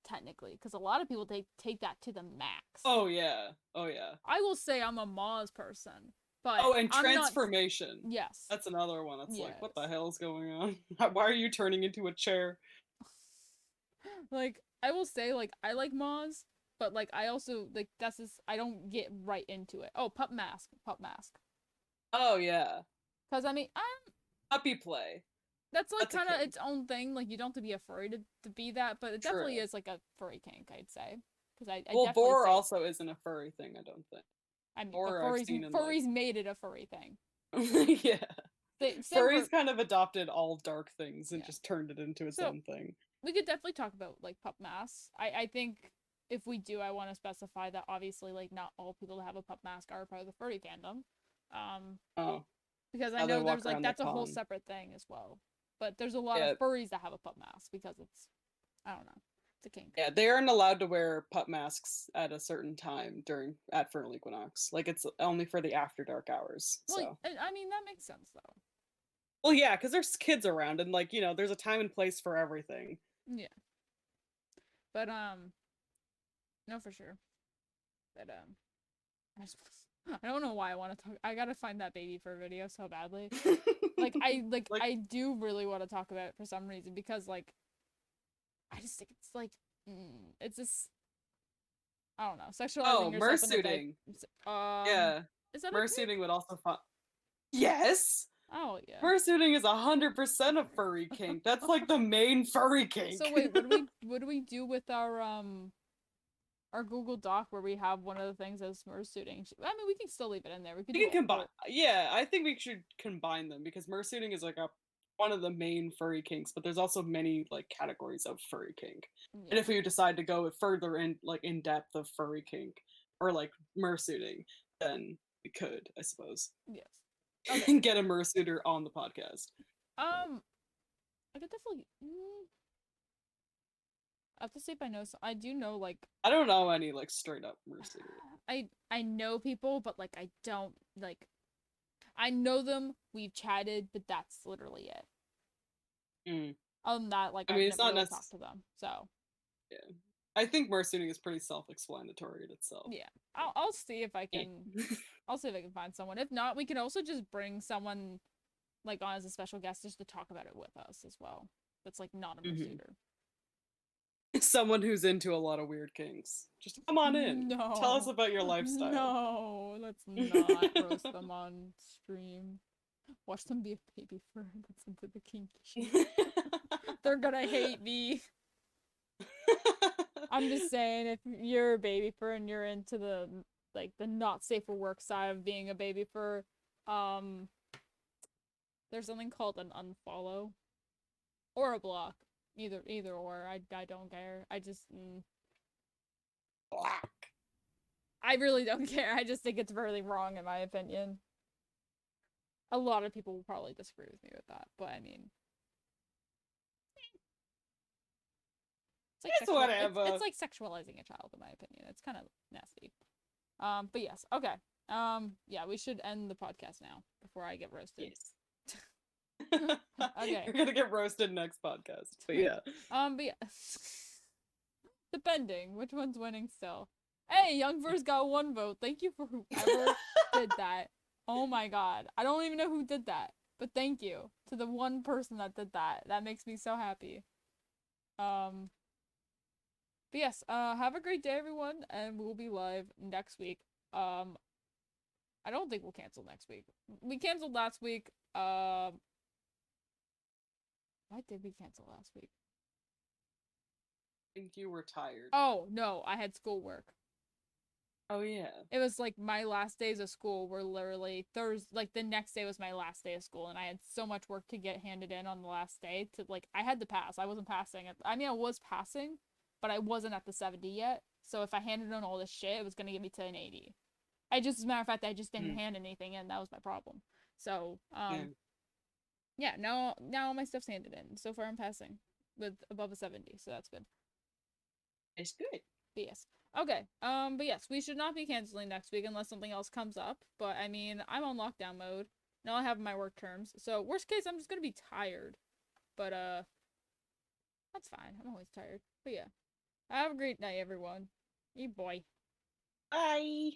A: technically, because a lot of people take that to the max.
B: Oh yeah, oh yeah.
A: I will say I'm a maws person, but
B: and transformation.
A: Yes,
B: that's another one. That's like, what the hell is going on? Why are you turning into a chair?
A: Like I will say, like I like maws. But like I also like that's just I don't get right into it. Oh, pup mask.
B: Oh yeah.
A: Cause I mean
B: puppy play.
A: That's like kind of its own thing. Like you don't have to be a furry to be that, but it definitely is like a furry kink, I'd say. Because I
B: vor also isn't a furry thing, I don't think.
A: I mean, furries made it a furry thing.
B: Yeah. Furries kind of adopted all dark things and just turned it into its own thing.
A: We could definitely talk about like pup masks. I think if we do, I want to specify that obviously, like, not all people that have a pup mask are part of the furry fandom. Because I know there's like that's a whole separate thing as well. But there's a lot of furries that have a pup mask because it's, I don't know, it's a kink.
B: Yeah, they aren't allowed to wear pup masks at a certain time at Vernal Equinox. Like it's only for the after dark hours.
A: Well,
B: so
A: I mean that makes sense though.
B: Well, yeah, because there's kids around and like there's a time and place for everything.
A: Yeah. But no, for sure. But I don't know why I want to talk. I gotta find that baby fur video so badly. I do really want to talk about it for some reason because like, I just think it's like, it's just, I don't know, sexualizing yourself.
B: Mersuiting.
A: Yeah. Is that
B: mersuiting would also fun? Yes.
A: Oh yeah.
B: Fursuiting is 100% a furry kink. That's like the main furry kink.
A: So wait, what do we do with our Google Doc where we have one of the things as mersuiting? I mean, we can still leave it in there. We can
B: combine. Yeah, I think we should combine them because mersuiting is like one of the main furry kinks, but there's also many like categories of furry kink. Yeah. And if we decide to go further in depth of furry kink or like mersuiting, then we could, I suppose.
A: Yes.
B: Okay. Get a mersuiter on the podcast.
A: I could definitely. have to see if I know. I do know like
B: I don't know any like straight up mercy.
A: I know people, but like I don't like. I know them. We've chatted, but that's literally it.
B: Mm.
A: Other than that, like
B: I
A: I've
B: mean, it's
A: never
B: not
A: really talked
B: necessary.
A: to them. So
B: Yeah. I think Marsooning is pretty self-explanatory in itself.
A: yeah, I'll see if I
B: Yeah.
A: can. I'll see if I can find someone. If not, we can also just bring someone like on as a special guest just to talk about it with us as well. That's like not a
B: Mhm.
A: Mersuiter.
B: Someone who's into a lot of weird kinks. Just come on in. Tell us
A: No,
B: about your lifestyle.
A: no, let's not roast them on stream. Watch them be a baby fur that's into the kinky shit. They're gonna hate me. I'm just saying, if you're a baby fur and you're into the like the not safe for work side of being a baby fur, um, there's something called an unfollow or a block. Either or. I don't care.
B: Black.
A: I really don't care. I just think it's really wrong in my opinion. A lot of people will probably disagree with me with that, but I mean, it's like
B: It's whatever.
A: it's like sexualizing a child in my opinion. It's kind of nasty. But yes, okay. Yeah, we should end the podcast now before I get roasted.
B: Yes.
A: Okay.
B: You're gonna get roasted next podcast. But yeah.
A: But yeah. Depending which one's winning still. Hey, Youngverse got 1 vote. Thank you for whoever did that. Oh my god. I don't even know who did that. But thank you to the one person that did that. That makes me so happy. But yes, have a great day everyone, and we'll be live next week. Um I don't think we'll cancel next week. We canceled last week. Why did we cancel last week?
B: I think you were tired.
A: Oh, no, I had schoolwork.
B: Oh yeah.
A: It was like my last days of school were literally Thursday, like the next day was my last day of school, and I had so much work to get handed in on the last day to like I had to pass. I wasn't passing it. I mean, I was passing, but I wasn't at the 70 yet. So if I handed in all this shit, it was gonna get me to an 80. As a matter of fact, I just didn't hand anything in. That was my problem. So, yeah, now all my stuff's handed in. So far I'm passing with above a 70, so that's good.
B: It's good.
A: But yes. Okay. But yes, we should not be canceling next week unless something else comes up. But I mean, I'm on lockdown mode. Now I have my work terms. So worst case, I'm just gonna be tired. But that's fine. I'm always tired. But yeah. Have a great night, everyone. You boy.
B: Bye.